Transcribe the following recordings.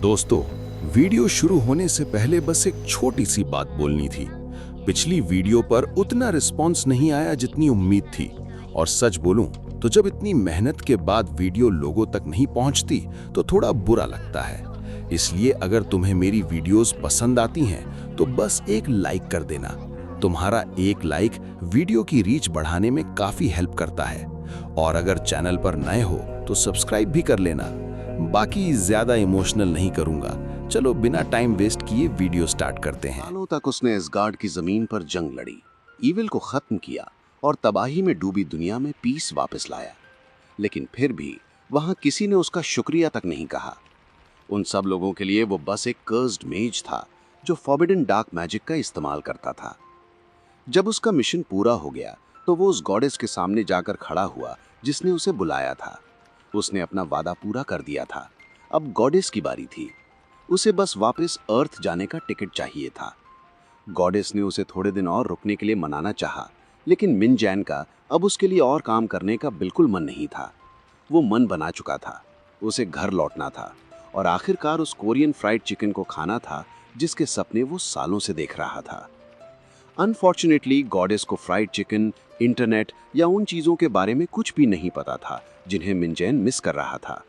दोस्तों, वीडियो शुरू होने से पहले बस एक छोटी सी बात बोलनी थी। पिछली वीडियो पर उतना रिस्पॉन्स नहीं आया जितनी उम्मीद थी, और सच बोलूं तो जब इतनी मेहनत के बाद वीडियो लोगों तक नहीं पहुंचती तो थोड़ा बुरा लगता है। इसलिए अगर तुम्हें मेरी वीडियोस पसंद आती हैं तो बस एक लाइक कर देना। तुम्हारा एक लाइक वीडियो की रीच बढ़ाने में काफी हेल्प करता है, और अगर चैनल पर नए हो तो सब्सक्राइब भी कर लेना। बाकी ज्यादा इमोशनल नहीं करूंगा, चलो बिना टाइम वेस्ट किए वीडियो स्टार्ट करते हैं। सालों तक उसने एसगार्ड की जमीन पर जंग लड़ी, ईविल को खत्म किया और तबाही में डूबी दुनिया में पीस वापस लाया। लेकिन फिर भी वहां किसी ने उसका शुक्रिया तक नहीं कहा। उन सब लोगों के लिए वो बस एक कर्स्ड मेज था जो फॉरबिडन डार्क मैजिक का इस्तेमाल करता था। जब उसका मिशन पूरा हो गया तो वो उस गॉडेस के सामने जाकर खड़ा हुआ जिसने उसे बुलाया था। उसने अपना वादा पूरा कर दिया था। अब गॉडेस की बारी थी। उसे बस वापस अर्थ जाने का टिकट चाहिए था। गॉडेस ने उसे थोड़े दिन और रुकने के लिए मनाना चाहा, लेकिन मिन जैन का अब उसके लिए और काम करने का बिल्कुल मन नहीं था। वो मन बना चुका था। उसे घर लौटना था और आखिरकार उस कोरियन फ्राइड चिकन को खाना था जिसके सपने वो सालों से देख रहा था। अनफॉर्चुनेटली गॉडेस को फ्राइड चिकन, इंटरनेट या उन चीजों के बारे में कुछ भी नहीं पता था जिन्हें मिन जैन मिस कर रहा था।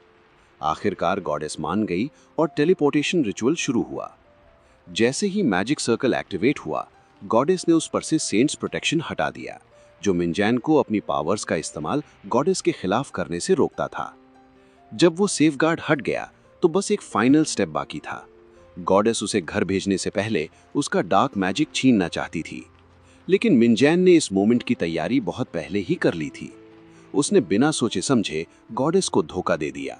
आखिरकार गॉडेस मान गई और टेलीपोर्टेशन रिचुअल शुरू हुआ। जैसे ही मैजिक सर्कल एक्टिवेट हुआ, गॉडेस ने उस पर से सेंट्स प्रोटेक्शन हटा दिया, जो मिन जैन को अपनी पावर्स का इस्तेमाल गॉडेस के खिलाफ करने से रोकता था। जब वो सेफगार्ड हट गया तो बस एक फाइनल स्टेप बाकी था। गॉडेस उसे घर भेजने से पहले उसका डार्क मैजिक छीनना चाहती थी, लेकिन मिन जैन ने इस मोमेंट की तैयारी बहुत पहले ही कर ली थी। उसने बिना सोचे समझे गॉडेस को धोखा दे दिया।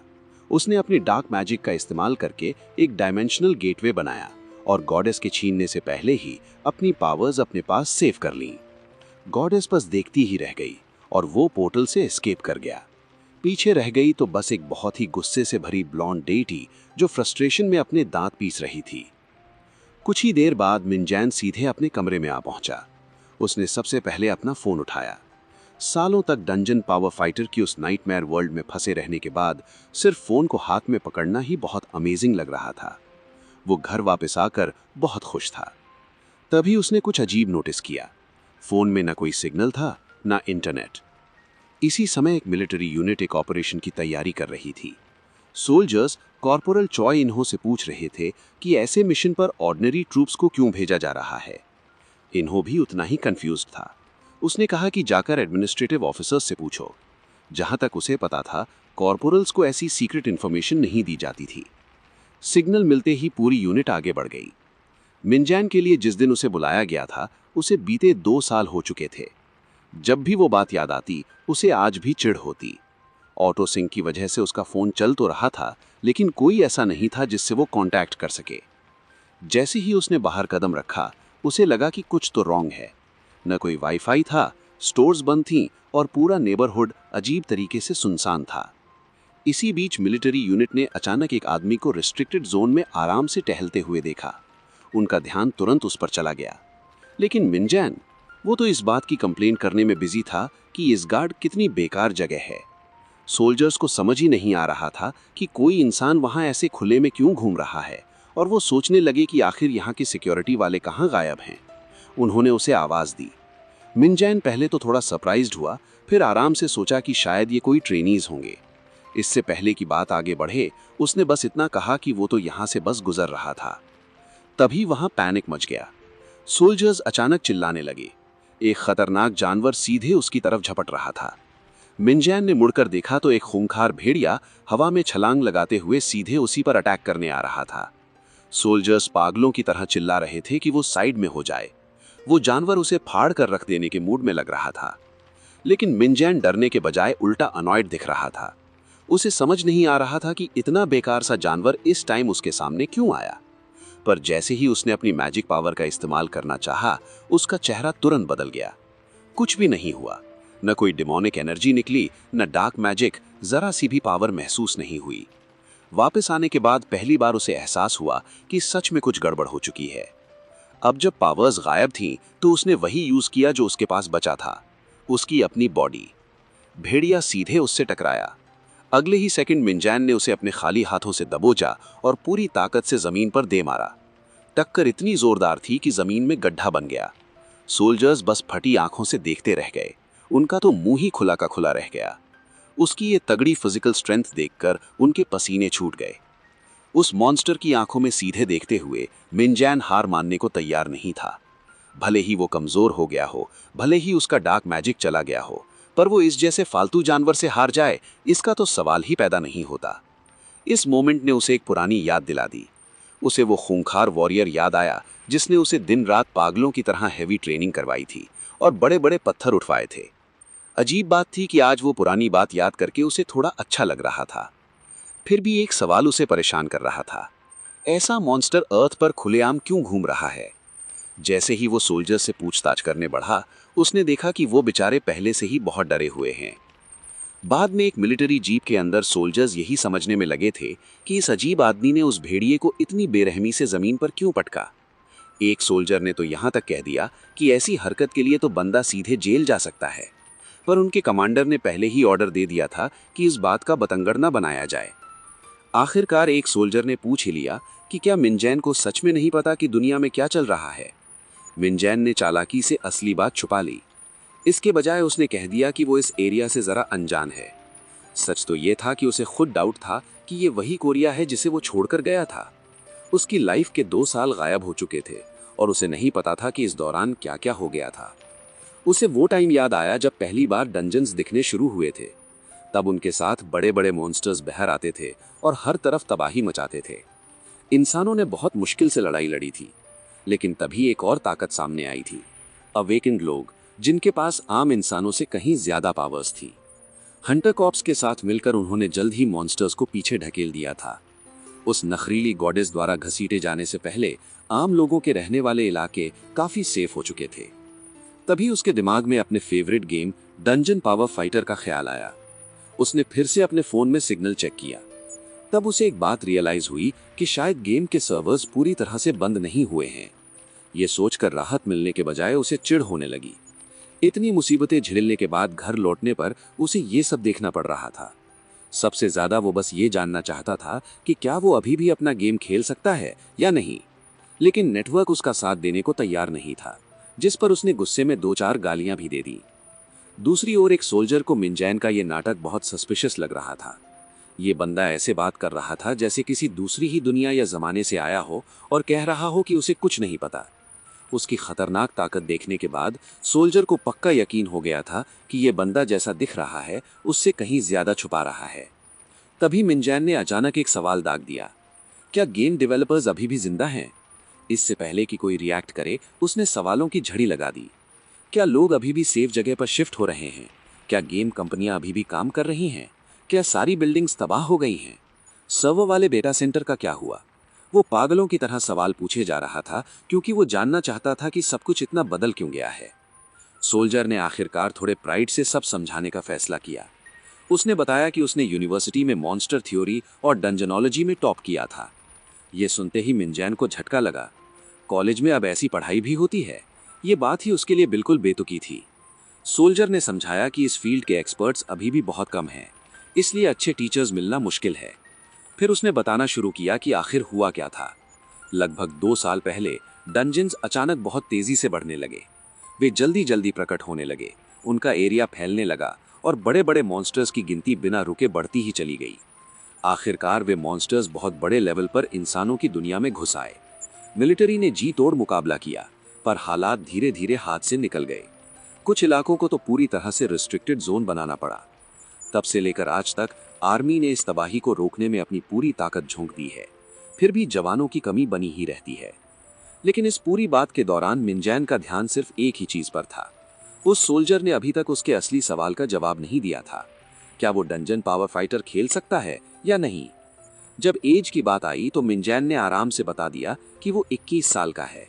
उसने अपनी डार्क मैजिक का इस्तेमाल करके एक डायमेंशनल गेटवे बनाया और गॉडेस के छीनने से पहले ही अपनी पावर्स अपने पास सेव कर लीं। गॉडेस बस देखती ही रह गई और वो पोर्टल से एस्केप कर गया। पीछे रह गई तो बस एक बहुत ही गुस्से से भरी ब्लॉन्ड डेटी जो फ्रस्ट्रेशन में अपने दांत पीस रही थी। कुछ ही देर बाद मिन जैन सीधे अपने कमरे में आ पहुंचा। उसने सबसे पहले अपना फोन उठाया। सालों तक डंजन पावर फाइटर की उस नाइटमेयर वर्ल्ड में फंसे रहने के बाद सिर्फ फोन को हाथ में पकड़ना ही बहुत अमेजिंग लग रहा था। वो घर वापस आकर बहुत खुश था। तभी उसने कुछ अजीब नोटिस किया। फोन में न कोई सिग्नल था, न इंटरनेट। इसी समय एक मिलिट्री यूनिट एक ऑपरेशन की तैयारी कर रही थी। सोल्जर्स कॉर्पोरल चॉय इन्हो से पूछ रहे थे कि ऐसे मिशन पर ऑर्डिनरी ट्रूप्स को क्यों भेजा जा रहा है। इन्हो भी उतना ही कंफ्यूज्ड था। उसने कहा कि जाकर एडमिनिस्ट्रेटिव ऑफिसर्स से पूछो। जहां तक उसे पता था, कॉर्पोरल्स को ऐसी सीक्रेट इंफॉर्मेशन नहीं दी जाती थी। सिग्नल मिलते ही पूरी यूनिट आगे बढ़ गई। मिन जैन के लिए जिस दिन उसे बुलाया गया था, उसे बीते 2 साल हो चुके थे। जब भी वो बात याद आती, उसे आज भी चिढ़ होती। ऑटो सिंक की वजह से उसका फोन चल तो रहा था, लेकिन कोई ऐसा नहीं था जिससे वो कांटेक्ट कर सके। जैसे ही उसने बाहर कदम रखा, उसे लगा कि कुछ तो रॉन्ग है। न कोई वाईफाई था, स्टोर्स बंद थीं और पूरा नेबरहुड अजीब तरीके से सुनसान था। इसी बीच मिलिट्री यूनिट ने अचानक एक आदमी को रिस्ट्रिक्टेड जोन में आराम से टहलते हुए देखा। उनका ध्यान तुरंत उस पर चला गया। लेकिन मिन जैन, वो तो इस बात की कंप्लेन करने में बिजी था कि एसगार्ड कितनी बेकार जगह है। सोल्जर्स को समझ ही नहीं आ रहा था कि कोई इंसान वहां ऐसे खुले में क्यों घूम रहा है, और वो सोचने लगे कि आखिर यहाँ के सिक्योरिटी वाले कहाँ गायब हैं। उन्होंने उसे आवाज दी। मिन जैन पहले तो थोड़ा सरप्राइज्ड हुआ, फिर आराम से सोचा कि शायद ये कोई ट्रेनीज होंगे। इससे पहले की बात आगे बढ़े, उसने बस इतना कहा कि वो तो यहाँ से बस गुजर रहा था। तभी वहां पैनिक मच गया। सोल्जर्स अचानक चिल्लाने लगे। एक खतरनाक जानवर सीधे उसकी तरफ झपट रहा था। मिन जैन ने मुड़कर देखा तो एक खूंखार भेड़िया हवा में छलांग लगाते हुए सीधे उसी पर अटैक करने आ रहा था। सोल्जर्स पागलों की तरह चिल्ला रहे थे कि वो साइड में हो जाए। वो जानवर उसे फाड़ कर रख देने के मूड में लग रहा था। लेकिन मिन जैन डरने के बजाय उल्टा अनॉयड दिख रहा था। उसे समझ नहीं आ रहा था कि इतना बेकार सा जानवर इस टाइम उसके सामने क्यों आया। पर जैसे ही उसने अपनी मैजिक पावर का इस्तेमाल करना चाहा, उसका चेहरा तुरंत बदल गया। कुछ भी नहीं हुआ। न कोई डिमोनिक एनर्जी निकली, न डार्क मैजिक, जरा सी भी पावर महसूस नहीं हुई। वापस आने के बाद पहली बार उसे एहसास हुआ कि सच में कुछ गड़बड़ हो चुकी है। अब जब पावर्स गायब थीं, तो उसने वही यूज किया जो उसके पास बचा था, उसकी अपनी बॉडी। भेड़िया सीधे उससे टकराया। अगले ही सेकंड मिनजैन ने उसे अपने खाली हाथों से दबोचा और पूरी ताकत से जमीन पर दे मारा। टक्कर इतनी जोरदार थी कि जमीन में गड्ढा बन गया। सोल्जर्स बस फटी आंखों से देखते रह गए। उनका तो मुंह ही खुला का खुला रह गया। उसकी ये तगड़ी फिजिकल स्ट्रेंथ देखकर उनके पसीने छूट गए। उस मॉन्स्टर की आंखों में सीधे देखते हुए मिनजैन हार मानने को तैयार नहीं था। भले ही वो कमजोर हो गया हो, भले ही उसका डार्क मैजिक चला गया हो, पर वो इस जैसे फालतू जानवर से हार जाए, इसका तो सवाल ही पैदा नहीं होता। इस मोमेंट ने उसे एक पुरानी याद दिला दी। उसे वो खूंखार वॉरियर याद आया जिसने उसे दिन रात पागलों की तरह हैवी ट्रेनिंग करवाई थी और बड़े बड़े पत्थर उठवाए थे। अजीब बात थी कि आज वो पुरानी बात याद करके उसे थोड़ा अच्छा लग रहा था। फिर भी एक सवाल उसे परेशान कर रहा था। ऐसा मॉन्स्टर अर्थ पर खुलेआम क्यों घूम रहा है? जैसे ही वो सोल्जर से पूछताछ करने बढ़ा, उसने देखा कि वो बेचारे पहले से ही बहुत डरे हुए हैं। बाद में एक मिलिट्री जीप के अंदर सोल्जर्स यही समझने में लगे थे कि इस अजीब आदमी ने उस भेड़िए को इतनी बेरहमी से जमीन पर क्यों पटका। एक सोल्जर ने तो यहां तक कह दिया कि ऐसी हरकत के लिए तो बंदा सीधे जेल जा सकता है, पर उनके कमांडर ने पहले ही ऑर्डर दे दिया था कि इस बात का बतंगड़ न बनाया जाए। आखिरकार एक सोल्जर ने पूछ ही लिया कि क्या मिनजैन को सच में नहीं पता कि दुनिया में क्या चल रहा है। मिनजैन ने चालाकी से असली बात छुपा ली। इसके बजाय उसने कह दिया कि वो इस एरिया से जरा अनजान है। सच तो ये था कि उसे खुद डाउट था कि ये वही कोरिया है जिसे वो छोड़कर गया था। उसकी लाइफ के 2 साल गायब हो चुके थे और उसे नहीं पता था कि इस दौरान क्या क्या हो गया था। उसे वो टाइम याद आया जब पहली बार डंजन्स दिखने शुरू हुए थे। तब उनके साथ बड़े बड़े मॉन्स्टर्स बहर आते थे और हर तरफ तबाही मचाते थे। इंसानों ने बहुत मुश्किल से लड़ाई लड़ी थी, लेकिन तभी एक और ताकत सामने आई थी, अवेकेंड लोग, जिनके पास आम इंसानों से कहीं ज्यादा पावर्स थी। हंटर कॉप्स के साथ मिलकर उन्होंने जल्द ही मॉन्स्टर्स को पीछे ढकेल दिया था। उस नखरीली गॉडेस द्वारा घसीटे जाने से पहले आम लोगों के रहने वाले इलाके काफी सेफ हो चुके थे। तभी उसके दिमाग में अपने favourite game dungeon power fighter का ख्याल आया। उसने फिर से अपने फोन में सिग्नल चेक किया। तब उसे एक बात रियलाइज हुई कि शायद गेम के सर्वर्स पूरी तरह से बंद नहीं हुए हैं। ये सोचकर राहत मिलने के बजाय उसे चिढ़ होने लगी। इतनी मुसीबतें झेलने के बाद घर लौटने पर उसे ये सब देखना पड़ रहा था। सबसे ज्यादा वो बस ये जानना चाहता था कि क्या वो अभी भी अपना गेम खेल सकता है या नहीं। लेकिन नेटवर्क उसका साथ देने को तैयार नहीं था, जिस पर उसने गुस्से में 2-4 गालियां भी दे दी। दूसरी ओर एक सोल्जर को मिनजैन का ये नाटक बहुत सस्पिशियस लग रहा था। ये बंदा ऐसे बात कर रहा था जैसे किसी दूसरी ही दुनिया या जमाने से आया हो और कह रहा हो कि उसे कुछ नहीं पता। उसकी खतरनाक ताकत देखने के बाद सोल्जर को पक्का यकीन हो गया था कि ये बंदा जैसा दिख रहा है उससे कहीं ज्यादा छुपा रहा है। तभी मिनजैन ने अचानक एक सवाल दाग दिया, क्या गेम डेवलपर्स अभी भी जिंदा हैं? इससे पहले कि कोई रिएक्ट करे, उसने सवालों की झड़ी लगा दी। क्या लोग अभी भी सेफ जगह पर शिफ्ट हो रहे हैं? क्या गेम कंपनियां अभी भी काम कर रही हैं? क्या सारी बिल्डिंग्स तबाह हो गई हैं? सर्वर वाले डेटा सेंटर का क्या हुआ? वो पागलों की तरह सवाल पूछे जा रहा था क्योंकि वो जानना चाहता था कि सब कुछ इतना बदल क्यों गया है। सोल्जर ने आखिरकार थोड़े प्राइड से सब समझाने का फैसला किया। उसने बताया कि उसने यूनिवर्सिटी में मॉन्स्टर थ्योरी और डंजनोलॉजी में टॉप किया था। ये सुनते ही मिनजैन को झटका लगा। कॉलेज में अब ऐसी पढ़ाई भी होती है? ये बात ही उसके लिए बिल्कुल बेतुकी थी। सोल्जर ने समझाया कि इस फील्ड के एक्सपर्ट्स अभी भी बहुत कम हैं, इसलिए अच्छे टीचर्स मिलना मुश्किल है। फिर उसने बताना शुरू किया कि आखिर हुआ क्या था। लगभग 2 साल पहले डंजन्स अचानक बहुत तेजी से बढ़ने लगे। वे जल्दी जल्दी प्रकट होने लगे, उनका एरिया फैलने लगा और बड़े बड़े मॉन्स्टर्स की गिनती बिना रुके बढ़ती ही चली गई। आखिरकार वे मॉन्स्टर्स बहुत बड़े लेवल पर इंसानों की दुनिया में घुस आए। मिलिट्री ने जी तोड़ मुकाबला किया, पर हालात धीरे धीरे हाथ से निकल गए। कुछ इलाकों को तो पूरी तरह से रिस्ट्रिक्टेड जोन बनाना पड़ा। तब से लेकर आज तक आर्मी ने इस तबाही को रोकने में अपनी पूरी ताकत झोंक दी है। फिर भी जवानों की कमी बनी ही रहती है। लेकिन इस पूरी बात के दौरान मिनजैन का ध्यान सिर्फ एक ही चीज पर था। उस सोल्जर ने अभी तक उसके असली सवाल का जवाब नहीं दिया था, क्या वो डंजन पावर फाइटर खेल सकता है या नहीं। जब एज की बात आई तो मिनजैन ने आराम से बता दिया कि वो 21 साल का है।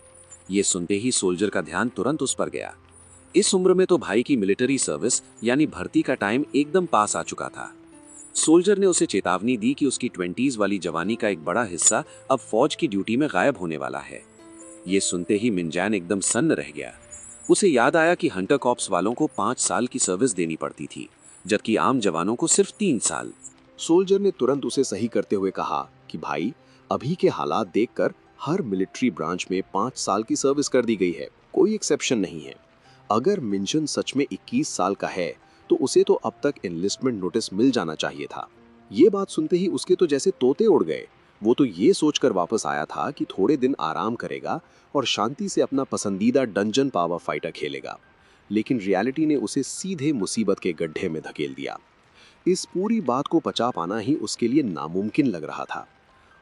ये सुनते ही सोल्जर का ध्यान तुरंत उस पर गया। इस उम्र में तो भाई की मिलिट्री सर्विस यानी भर्ती का टाइम एकदम पास आ चुका था। सोल्जर ने उसे चेतावनी दी कि उसकी 20s वाली जवानी का एक बड़ा हिस्सा अब फौज की ड्यूटी में गायब होने वाला है। ये सुनते ही मिनजैन एकदम सन्न रह गया। उसे याद आया कि हंटर कॉप्स वालों को 5 साल की सर्विस देनी पड़ती थी, जबकि आम जवानों को सिर्फ 3 साल। सोल्जर ने तुरंत उसे सही करते हुए कहा कि भाई, अभी के हालात देखकर हर मिलिट्री ब्रांच में 5 साल की सर्विस कर दी गई है, कोई एक्सेप्शन नहीं है। अगर मिंजन सच में 21 साल का है तो उसे तो अब तक एनलिस्टमेंट नोटिस मिल जाना चाहिए था। ये बात सुनते ही उसके तो जैसे तोते उड़ गए। वो तो ये सोचकर वापस आया था कि थोड़े दिन आराम करेगा और शांति से अपना पसंदीदा डंजन पावर फाइटर खेलेगा, लेकिन रियलिटी ने उसे सीधे मुसीबत के गड्ढे में धकेल दिया। इस पूरी बात को पचा पाना ही उसके लिए नामुमकिन लग रहा था,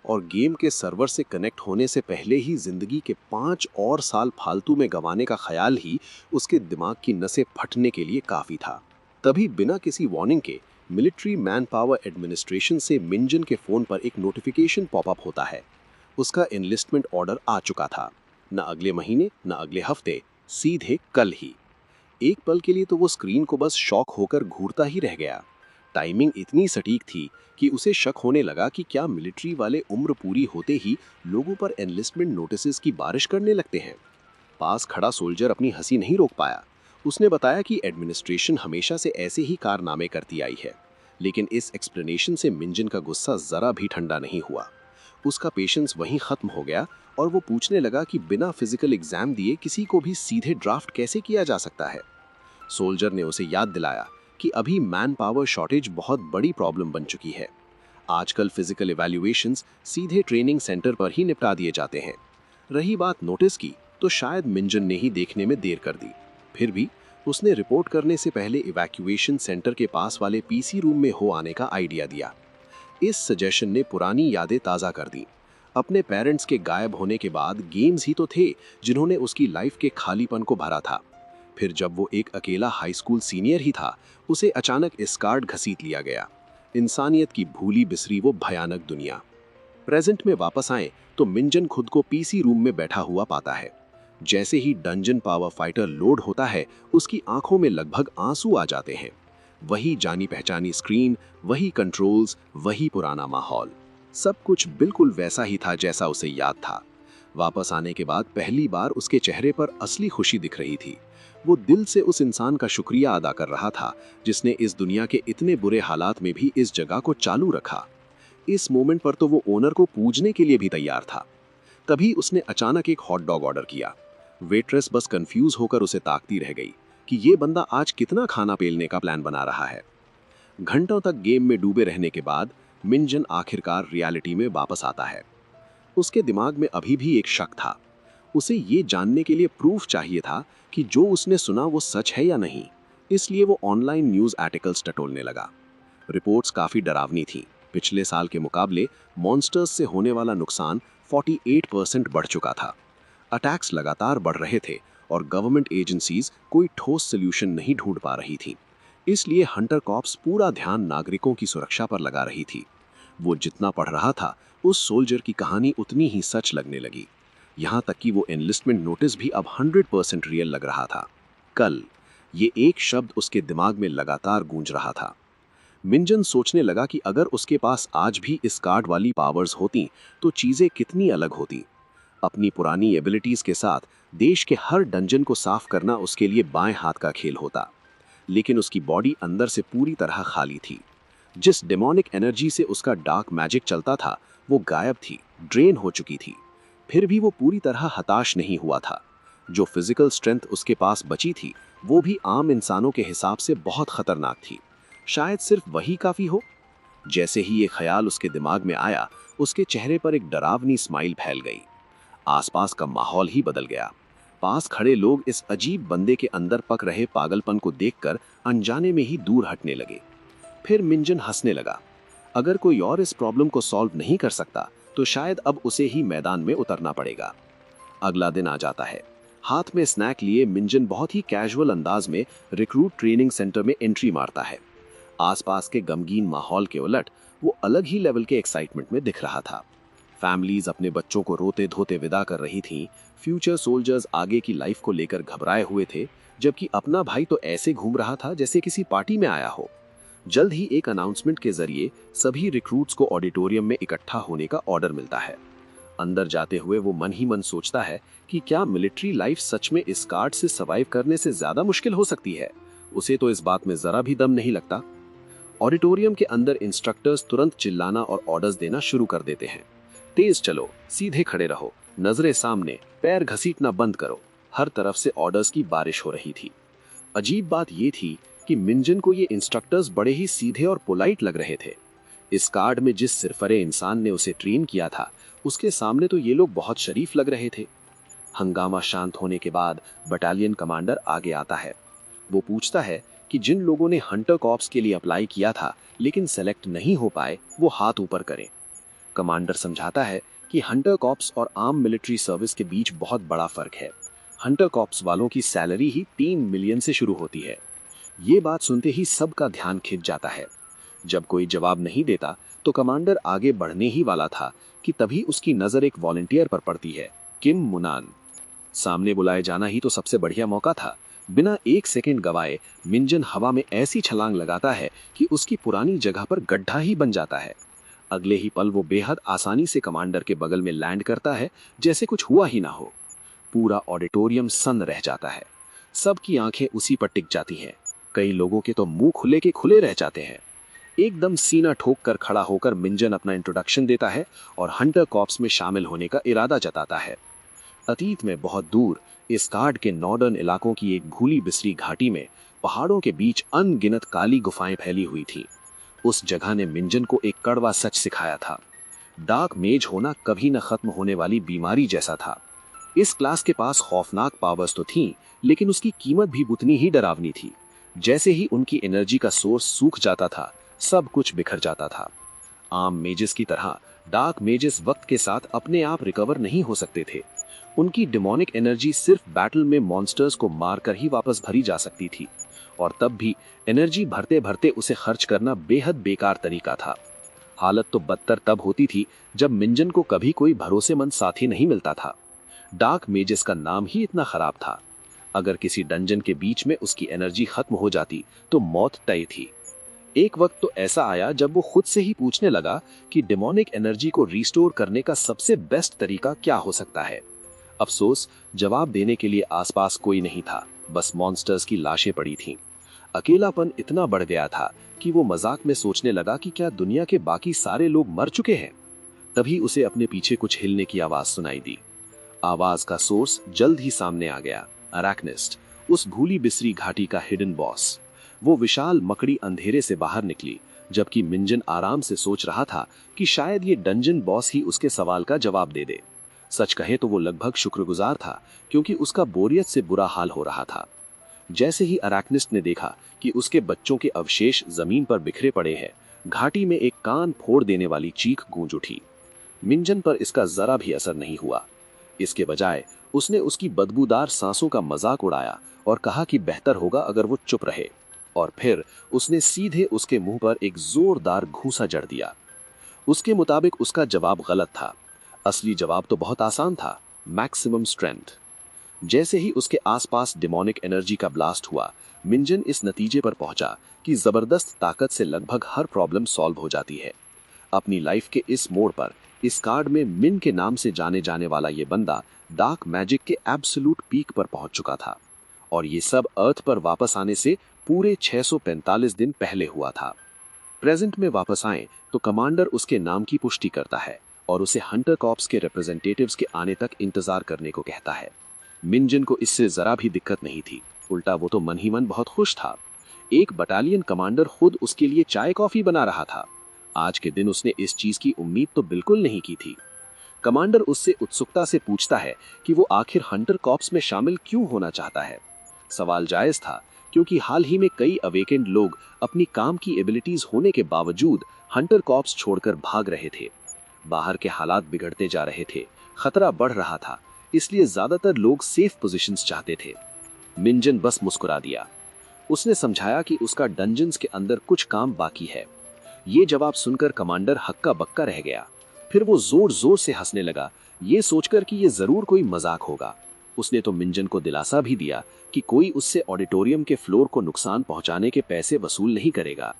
और गेम के सर्वर से कनेक्ट होने से पहले ही जिंदगी के 5 और साल फालतू में गंवाने का ख्याल ही उसके दिमाग की नसें फटने के लिए काफी था। तभी बिना किसी वार्निंग के मिलिट्री मैन पावर एडमिनिस्ट्रेशन से मिंजन के फोन पर एक नोटिफिकेशन पॉपअप होता है। उसका एनलिस्टमेंट ऑर्डर आ चुका था, न अगले महीने न अगले हफ्ते, सीधे कल ही। एक पल के लिए तो वो स्क्रीन को बस शॉक होकर घूरता ही रह गया। टाइमिंग इतनी सटीक थी कि उसे शक होने लगा कि क्या मिलिट्री वाले उम्र पूरी होते ही लोगों पर एनलिस्टमेंट नोटिसेस की बारिश करने लगते हैं। पास खड़ा सोल्जर अपनी हंसी नहीं रोक पाया। उसने बताया कि एडमिनिस्ट्रेशन हमेशा से ऐसे ही कारनामे करती आई है, लेकिन इस एक्सप्लेनेशन से मिंजन का गुस्सा जरा भी ठंडा नहीं हुआ। उसका पेशेंस वहीं खत्म हो गया और वो पूछने लगा कि बिना फिजिकल एग्जाम दिए किसी को भी सीधे ड्राफ्ट कैसे किया जा सकता है। सोल्जर ने उसे याद दिलाया कि अभी मैन पावर शॉर्टेज बहुत बड़ी प्रॉब्लम बन चुकी है। आजकल फिजिकल इवैल्यूएशंस सीधे ट्रेनिंग सेंटर पर ही निपटा दिए जाते हैं। रही बात नोटिस की, तो शायद मिंजन ने ही देखने में देर कर दी। फिर भी उसने रिपोर्ट करने से पहले इवैक्यूएशन सेंटर के पास वाले पीसी रूम में हो आने का आइडिया दिया। इस सजेशन ने पुरानी यादें ताज़ा कर दी। अपने पेरेंट्स के गायब होने के बाद गेम्स ही तो थे जिन्होंने उसकी लाइफ के खालीपन को भरा था। फिर जब वो एक अकेला हाई स्कूल सीनियर ही था, उसे अचानक इस्कार्ड घसीट लिया गया। इंसानियत की भूली बिसरी वो भयानक दुनिया। प्रेजेंट में वापस आए तो मिंजन खुद को पीसी रूम में बैठा हुआ पाता है। जैसे ही डंजन पावर फाइटर लोड होता है, उसकी आंखों में लगभग आंसू आ जाते हैं। वही जानी पहचानी स्क्रीन, वही कंट्रोल्स, वही पुराना माहौल, सब कुछ बिल्कुल वैसा ही था जैसा उसे याद था। वापस आने के बाद पहली बार उसके चेहरे पर असली खुशी दिख रही थी। वो दिल से उस इंसान का शुक्रिया अदा कर रहा था जिसने इस दुनिया के इतने बुरे हालात में भी इस जगह को चालू रखा। इस मोमेंट पर तो वो ओनर को पूजने के लिए भी तैयार था। तभी उसने अचानक एक हॉट डॉग ऑर्डर किया। वेट्रेस बस कंफ्यूज होकर उसे ताकती रह गई कि ये बंदा आज कितना खाना पेलने का प्लान बना रहा है। घंटों तक गेम में डूबे रहने के बाद मिंजन आखिरकार रियलिटी में वापस आता है। उसके दिमाग में अभी भी एक शक था। उसे ये जानने के लिए प्रूफ चाहिए था कि जो उसने सुना वो सच है या नहीं। इसलिए वो ऑनलाइन न्यूज़ आर्टिकल्स टटोलने लगा। रिपोर्ट्स काफ़ी डरावनी थीं। पिछले साल के मुकाबले मॉन्स्टर्स से होने वाला नुकसान 48% बढ़ चुका था। अटैक्स लगातार बढ़ रहे थे और गवर्नमेंट एजेंसीज कोई ठोस सल्यूशन नहीं ढूंढ पा रही थी। इसलिए हंटर कॉप्स पूरा ध्यान नागरिकों की सुरक्षा पर लगा रही थी। वो जितना पढ़ रहा था, उस सोल्जर की कहानी उतनी ही सच लगने लगी। यहाँ तक कि वो एनलिस्टमेंट नोटिस भी अब 100% रियल लग रहा था। कल, ये एक शब्द उसके दिमाग में लगातार गूंज रहा था। मिंजन सोचने लगा कि अगर उसके पास आज भी इस कार्ड वाली पावर्स होती तो चीजें कितनी अलग होती। अपनी पुरानी एबिलिटीज के साथ देश के हर डंजन को साफ करना उसके लिए बाएं हाथ का खेल होता। लेकिन उसकी बॉडी अंदर से पूरी तरह खाली थी। जिस डेमोनिक एनर्जी से उसका डार्क मैजिक चलता था, वो गायब थी, ड्रेन हो चुकी थी। फिर भी वो पूरी तरह हताश नहीं हुआ था। जो फिजिकल स्ट्रेंथ उसके पास बची थी, वो भी आम इंसानों के हिसाब से बहुत खतरनाक थी। शायद सिर्फ वही काफी हो। जैसे ही ये ख्याल उसके दिमाग में आया, उसके चेहरे पर एक डरावनी स्माइल फैल गई। आसपास का माहौल ही बदल गया। पास खड़े लोग इस अजीब बंदे के अंदर पक रहे पागलपन को देखकर अनजाने में ही दूर हटने लगे। फिर मिंजन हंसने लगा। अगर कोई और इस प्रॉब्लम को सॉल्व नहीं कर सकता, तो शायद अब उसे ही मैदान में उतरना पड़ेगा। अगला दिन आ जाता है। हाथ में स्नैक लिए मिंजन बहुत ही कैजुअल अंदाज में रिक्रूट ट्रेनिंग सेंटर में एंट्री मारता है। आसपास के गमगीन माहौल के उलट वो अलग ही लेवल के एक्साइटमेंट में दिख रहा था। फैमिलीज अपने बच्चों को रोते धोते विदा कर रही थीं। फ्यूचर सोल्जर्स आगे की लाइफ को लेकर घबराए हुए थे, जबकि अपना भाई तो ऐसे घूम रहा था जैसे किसी पार्टी में आया हो। जल्द ही एक अनाउंसमेंट के जरिए सभी रिक्रूट्स को ऑडिटोरियम में इकट्ठा होने का ऑर्डर मिलता है। अंदर जाते हुए वो मन ही मन सोचता है कि क्या मिलिट्री लाइफ सच में इस कार्ड से सर्वाइव करने से ज्यादा मुश्किल हो सकती है। उसे तो इस बात में जरा भी दम नहीं लगता। ऑडिटोरियम के अंदर इंस्ट्रक्टर्स तुरंत चिल्लाना और ऑर्डर्स देना शुरू कर देते हैं। तेज चलो, सीधे खड़े रहो, नजरें सामने, पैर घसीटना बंद करो। हर तरफ से ऑर्डर्स की बारिश हो रही थी। अजीब बात यह थी कि मिंजन को ये इंस्ट्रक्टर्स बड़े ही सीधे और पोलाइट लग रहे थे। इस कार्ड में जिस सिरफरे इंसान ने उसे ट्रेन किया था, उसके सामने तो ये लोग बहुत शरीफ लग रहे थे। हंगामा शांत होने के बाद बटालियन कमांडर आगे आता है। वो पूछता है कि जिन लोगों ने हंटर कॉर्प्स के लिए अप्लाई किया था लेकिन सेलेक्ट नहीं हो पाए, वो हाथ ऊपर करें। कमांडर समझाता है कि हंटर कॉर्प्स और आम मिलिट्री सर्विस के बीच बहुत बड़ा फर्क है। हंटर कॉर्प्स वालों की सैलरी ही 3 मिलियन से शुरू होती है। ये बात सुनते ही सबका ध्यान खिंच जाता है। जब कोई जवाब नहीं देता तो कमांडर आगे बढ़ने ही वाला था कि तभी उसकी नजर एक वॉलंटियर पर पड़ती है, किम मुनान। सामने बुलाए जाना ही तो सबसे बढ़िया मौका था। बिना एक सेकंड गवाए मिंजन हवा में ऐसी छलांग लगाता है कि उसकी पुरानी जगह पर गड्ढा ही बन जाता है। अगले ही पल वो बेहद आसानी से कमांडर के बगल में लैंड करता है, जैसे कुछ हुआ ही ना हो। पूरा ऑडिटोरियम सन्न रह जाता है। सबकी आंखें उसी पर टिक जाती हैं। कई लोगों के तो मुंह खुले के खुले रह जाते हैं। एकदम सीना ठोक कर खड़ा होकर मिंजन अपना इंट्रोडक्शन देता है और हंटर कॉर्प्स में शामिल होने का इरादा जताता है। अतीत में बहुत दूर इस कार्ड के नॉर्दर्न इलाकों की एक भूली बिसरी घाटी में पहाड़ों के बीच अनगिनत काली गुफाएं फैली हुई थी। उस जगह ने मिंजन को एक कड़वा सच सिखाया था। डार्क मेज होना कभी न खत्म होने वाली बीमारी जैसा था। इस क्लास के पास खौफनाक पावर्स तो थीं, लेकिन उसकी कीमत भी उतनी ही डरावनी थी। जैसे ही उनकी एनर्जी का सोर्स सूख जाता था, सब कुछ बिखर जाता था। आम मेजेस की तरह डार्क मेजेस वक्त के साथ अपने आप रिकवर नहीं हो सकते थे। उनकी डिमोनिक एनर्जी सिर्फ बैटल में मॉन्स्टर्स को मारकर ही वापस भरी जा सकती थी, और तब भी एनर्जी भरते भरते उसे खर्च करना बेहद बेकार तरीका था। हालत तो बदतर तब होती थी जब मिंजन को कभी कोई भरोसेमंद साथी नहीं मिलता था। डार्क मेजेस का नाम ही इतना खराब था। अगर किसी डंजन के बीच में उसकी एनर्जी खत्म हो जाती तो मौत तय थी। एक वक्त तो ऐसा आया जब वो खुद से ही पूछने लगा कि डिमोनिक एनर्जी को रिस्टोर करने का सबसे बेस्ट तरीका क्या हो सकता है। अफसोस, जवाब देने के लिए आसपास कोई नहीं था, बस मॉन्स्टर्स की लाशें पड़ी थीं। अकेलापन इतना बढ़ गया था कि वो मजाक में सोचने लगा कि क्या दुनिया के बाकी सारे लोग मर चुके हैं। तभी उसे अपने पीछे कुछ हिलने की आवाज सुनाई दी। आवाज का सोर्स जल्द ही सामने आ गया। अरैक्निस्ट, उस भूली बिसरी घाटी का हिडन बॉस। वो विशाल मकड़ी अंधेरे से बाहर निकली, जबकि मिंजन आराम से सोच रहा था कि शायद ये डंजन बॉस ही उसके सवाल का जवाब दे दे। सच कहे तो वो लगभग शुक्रगुजार था, क्योंकि उसका बोरियत से बुरा हाल हो रहा था। जैसे ही अरैक्निस्ट ने देखा कि उसके बच्चों के अवशेष जमीन पर बिखरे पड़े हैं, घाटी में एक कान फोड़ देने वाली चीख गूंज उठी। मिंजन पर इसका जरा भी असर नहीं हुआ। इसके बजाय उसने उसकी बदबूदार सांसों का मजाक उड़ाया और कहा कि बेहतर होगा अगर वो चुप रहे, और फिर उसने सीधे उसके मुंह पर एक जोरदार घूंसा जड़ दिया। उसके मुताबिक उसका जवाब गलत था। असली जवाब तो बहुत आसान था, मैक्सिमम स्ट्रेंथ। जैसे ही उसके आसपास डिमोनिक एनर्जी का ब्लास्ट हुआ, मिंजन इस नतीजे पर पहुंचा कि जबरदस्त ताकत से लगभग हर प्रॉब्लम सॉल्व हो जाती है। अपनी लाइफ के इस मोड़ पर इस कार्ड में मिन के नाम से जाने जाने वाला ये बंदा डार्क मैजिक के एब्सोल्यूट पीक पर पहुंच चुका था, और ये सब अर्थ पर वापस आने से पूरे 645 दिन पहले हुआ था। प्रेजेंट में वापस आए तो कमांडर उसके नाम की पुष्टि करता है और उसे हंटर कॉर्प्स के रिप्रेजेंटेटिव्स के आने तक इंतजार करने को कहता है। मिंजन को इससे जरा भी दिक्कत नहीं थी, उल्टा वो तो मन ही मन बहुत खुश था। एक बटालियन कमांडर खुद उसके लिए चाय कॉफी बना रहा था। आज के दिन उसने इस चीज की उम्मीद तो बिल्कुल नहीं की थी। कमांडर उससे उत्सुकता से पूछता है कि वो आखिर हंटर कॉर्प्स में शामिल क्यों होना चाहता है। सवाल जायज था, क्योंकि हाल ही में कई अवेकेंड लोग अपनी काम की एबिलिटीज होने के बावजूद हंटर कॉर्प्स छोड़कर भाग रहे थे। बाहर के हालात बिगड़ते जा रहे थे, खतरा बढ़ रहा था, इसलिए ज्यादातर लोग सेफ पोजीशंस चाहते थे। मिंजन बस मुस्कुरा दिया। उसने समझाया कि उसका डंजन्स के अंदर कुछ काम बाकी है। ये जवाब सुनकर कमांडर हक्का बक्का रह गया। फिर वो जोर जोर से हंसने लगा, ये सोचकर कि ये जरूर कोई मजाक होगा। उसने तो मिंजन को दिलासा भी दिया कि कोई उससे ऑडिटोरियम के फ्लोर को नुकसान पहुंचाने के पैसे वसूल नहीं करेगा।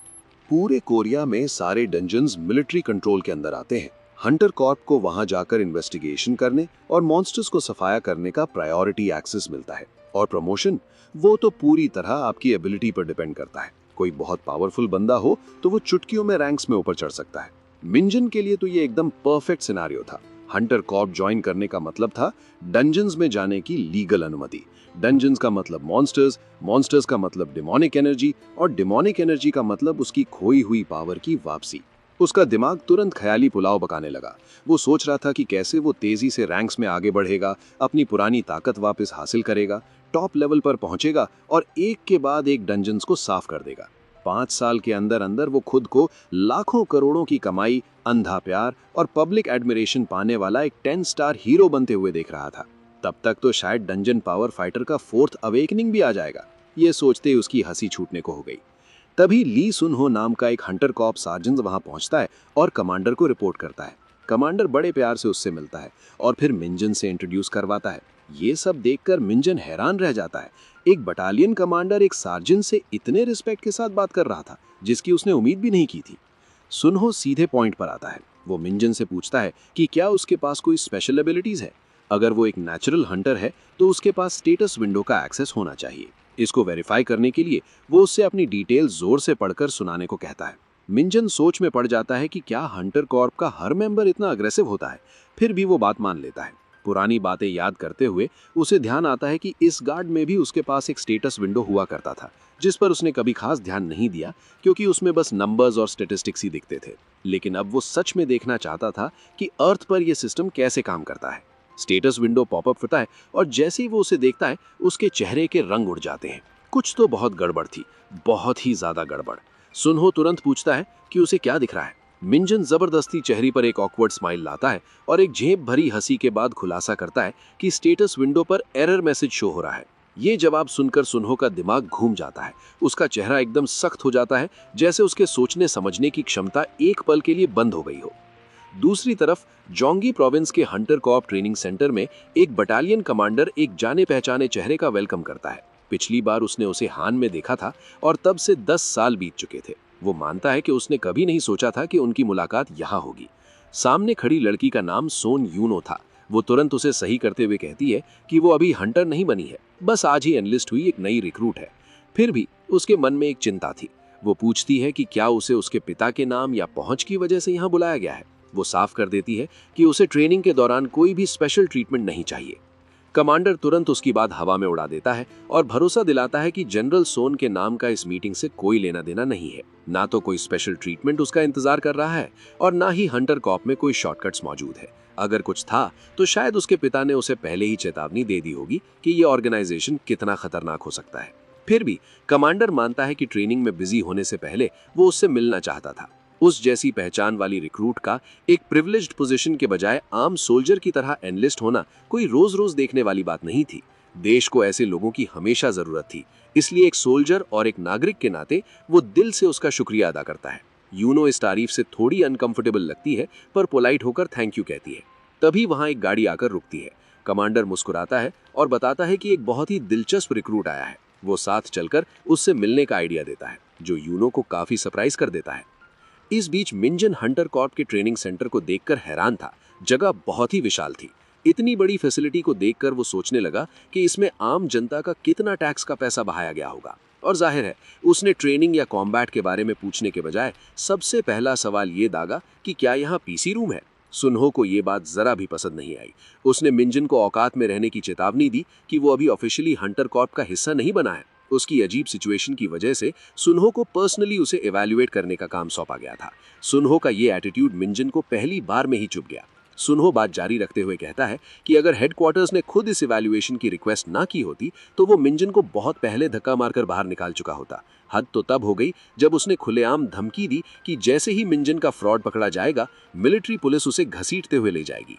पूरे कोरिया में सारे डंजन्स मिलिट्री कंट्रोल के अंदर आते हैं। हंटर कॉर्प को वहां जाकर इन्वेस्टिगेशन करने और मॉन्स्टर्स को सफाया करने का प्रायोरिटी एक्सेस मिलता है, और प्रमोशन वो तो पूरी तरह आपकी एबिलिटी पर डिपेंड करता है। कोई बहुत पावरफुल बंदा हो तो वो चुटकियों में रैंक्स में ऊपर चढ़ सकता है। मिंजन के लिए तो ये एकदम परफेक्ट सिनेरियो था। हंटर कॉर्प ज्वाइन करने का मतलब था डंजन्स में जाने की लीगल अनुमति। डंजन्स का मतलब मॉन्स्टर्स, मॉन्स्टर्स का मतलब डिमोनिक एनर्जी, और डिमोनिक एनर्जी का मतलब उसकी खोई हुई पावर की वापसी। उसका दिमाग तुरंत ख्याली पुलाव पकाने लगा। वो सोच रहा था कि कैसे वो तेजी से रैंक्स में आगे बढ़ेगा, अपनी पुरानी ताकत वापस हासिल करेगा, टॉप लेवल पर पहुंचेगा और एक के बाद एक डंजन्स को साफ कर देगा। 5 साल के अंदर अंदर वो खुद को लाखों करोड़ों की कमाई, अंधा प्यार और पब्लिक एडमिरेशन पाने वाला एक 10 स्टार हीरो बनते हुए देख रहा था। तब तक तो शायद डंजन पावर फाइटर का 4th अवेकनिंग भी आ जाएगा। ये सोचते ही उसकी हंसी छूटने को हो गई। तभी ली सुनहो नाम का एक हंटर कॉप सार्जेंट वहां पहुंचता है और कमांडर को रिपोर्ट करता है। कमांडर बड़े प्यार से उससे मिलता है और फिर मिंजन से इंट्रोड्यूस करवाता है। ये सब देखकर मिंजन हैरान रह जाता है। एक बटालियन कमांडर एक सार्जेंट से इतने रिस्पेक्ट के साथ बात कर रहा था जिसकी उसने उम्मीद भी नहीं की थी। सुनहो सीधे पॉइंट पर आता है। वो मिंजन से पूछता है कि क्या उसके पास कोई स्पेशल एबिलिटीज है। अगर वो एक नेचुरल हंटर है तो उसके पास स्टेटस विंडो का एक्सेस होना चाहिए। इसको वेरीफाई करने के लिए वो उससे अपनी डिटेल जोर से पढ़कर सुनाने को कहता है। मिंजन सोच में पड़ जाता है कि क्या हंटर कॉर्प का हर मेंबर इतना अग्रेसिव होता है। फिर भी वो बात मान लेता है। पुरानी बातें याद करते हुए उसे ध्यान आता है कि इस गार्ड में भी उसके पास एक स्टेटस विंडो हुआ करता था, जिस पर उसने कभी खास ध्यान नहीं दिया क्योंकि उसमें बस नंबर्स और स्टैटिस्टिक्स ही दिखते थे। लेकिन अब वो सच में देखना चाहता था कि अर्थ पर यह सिस्टम कैसे काम करता है। स्टेटस विंडो पॉपअप होता है और जैसे ही वो उसे देखता है उसके चेहरे के रंग उड़ जाते हैं। कुछ तो बहुत गड़बड़ थी, बहुत ही ज्यादा गड़बड़। सुनहो तुरंत पूछता है कि उसे क्या दिख रहा है। मिंजन जबरदस्ती चेहरे पर एक ऑकवर्ड स्माइल लाता है और एक झेप भरी हंसी के बाद खुलासा करता है कि स्टेटस विंडो पर एरर मैसेज शो हो रहा है। ये जवाब सुनकर सुनहो का दिमाग घूम जाता है। उसका चेहरा एकदम सख्त हो जाता है, जैसे उसके सोचने समझने की क्षमता एक पल के लिए बंद हो गई हो। दूसरी तरफ जोंगी प्रोविंस के हंटर कॉर्प ट्रेनिंग सेंटर में एक बटालियन कमांडर एक जाने पहचाने चेहरे का वेलकम करता है। पिछली बार उसने उसे हान में देखा था और तब से 10 साल बीत चुके थे। वो मानता है कि उसने कभी नहीं सोचा था कि उनकी मुलाकात यहाँ होगी। सामने खड़ी लड़की का नाम सोन यूनो था। वो तुरंत उसे सही करते हुए कहती है कि वो अभी हंटर नहीं बनी है, बस आज ही एनलिस्ट हुई एक नई रिक्रूट है। फिर भी उसके मन में एक चिंता थी। वो पूछती है कि क्या उसे उसके पिता के नाम या पहुंच की वजह से यहाँ बुलाया गया है। वो साफ कर देती है कि उसे ट्रेनिंग के दौरान कोई भी स्पेशल ट्रीटमेंट नहीं चाहिए। कमांडर तुरंत उसकी बात हवा में उड़ा देता है और भरोसा दिलाता है कि जनरल सोन के नाम का इस मीटिंग से कोई लेना देना नहीं है। ना तो कोई स्पेशल ट्रीटमेंट उसका इंतजार कर रहा है और ना ही हंटर कॉर्प में कोई शॉर्टकट्स मौजूद है। अगर कुछ था तो शायद उसके पिता ने उसे पहले ही चेतावनी दे दी होगी कि ये ऑर्गेनाइजेशन कितना खतरनाक हो सकता है। फिर भी कमांडर मानता है कि ट्रेनिंग में बिजी होने से पहले वो उससे मिलना चाहता था। उस जैसी पहचान वाली रिक्रूट का एक प्रिविलेज्ड पोजीशन के बजाय आम सोल्जर की तरह एनलिस्ट होना कोई रोज रोज देखने वाली बात नहीं थी। देश को ऐसे लोगों की हमेशा जरूरत थी, इसलिए एक सोल्जर और एक नागरिक के नाते वो दिल से उसका शुक्रिया अदा करता है। यूनो इस तारीफ से थोड़ी अनकंफर्टेबल लगती है पर पोलाइट होकर थैंक यू कहती है। तभी वहां एक गाड़ी आकर रुकती है। कमांडर मुस्कुराता है और बताता है कि एक बहुत ही दिलचस्प रिक्रूट आया है। वो साथ चलकर उससे मिलने का आइडिया देता है, जो यूनो को काफी सरप्राइज कर देता है। इस बीच मिंजन हंटर कॉर्प के ट्रेनिंग सेंटर को देखकर हैरान था। जगह बहुत ही विशाल थी। इतनी बड़ी फैसिलिटी को देखकर वो सोचने लगा कि इसमें आम जनता का कितना टैक्स का पैसा बहाया गया होगा। और जाहिर है उसने ट्रेनिंग या कॉम्बैट के बारे में पूछने के बजाय सबसे पहला सवाल ये दागा कि क्या यहाँ पीसी रूम है। सुनहो को ये बात जरा भी पसंद नहीं आई। उसने मिंजन को औकात में रहने की चेतावनी दी कि वो अभी ऑफिशियली हंटर कॉर्प का हिस्सा नहीं बना है। उसकी अजीब सिचुएशन की वजह से सुनहो को पर्सनली उसे इवैल्यूएट करने का काम सौंपा गया था। सुनहो का ये एटीट्यूड मिंजन को पहली बार में ही चुभ गया। सुनहो बात जारी रखते हुए कहता है कि अगर हेडक्वार्टर्स ने खुद इस इवैल्यूएशन की रिक्वेस्ट ना की होती तो वो मिंजन को बहुत पहले धक्का मारकर बाहर निकाल चुका होता। हद तो तब हो गई जब उसने खुलेआम धमकी दी कि जैसे ही मिंजन का फ्रॉड पकड़ा जाएगा मिलिट्री पुलिस उसे घसीटते हुए ले जाएगी।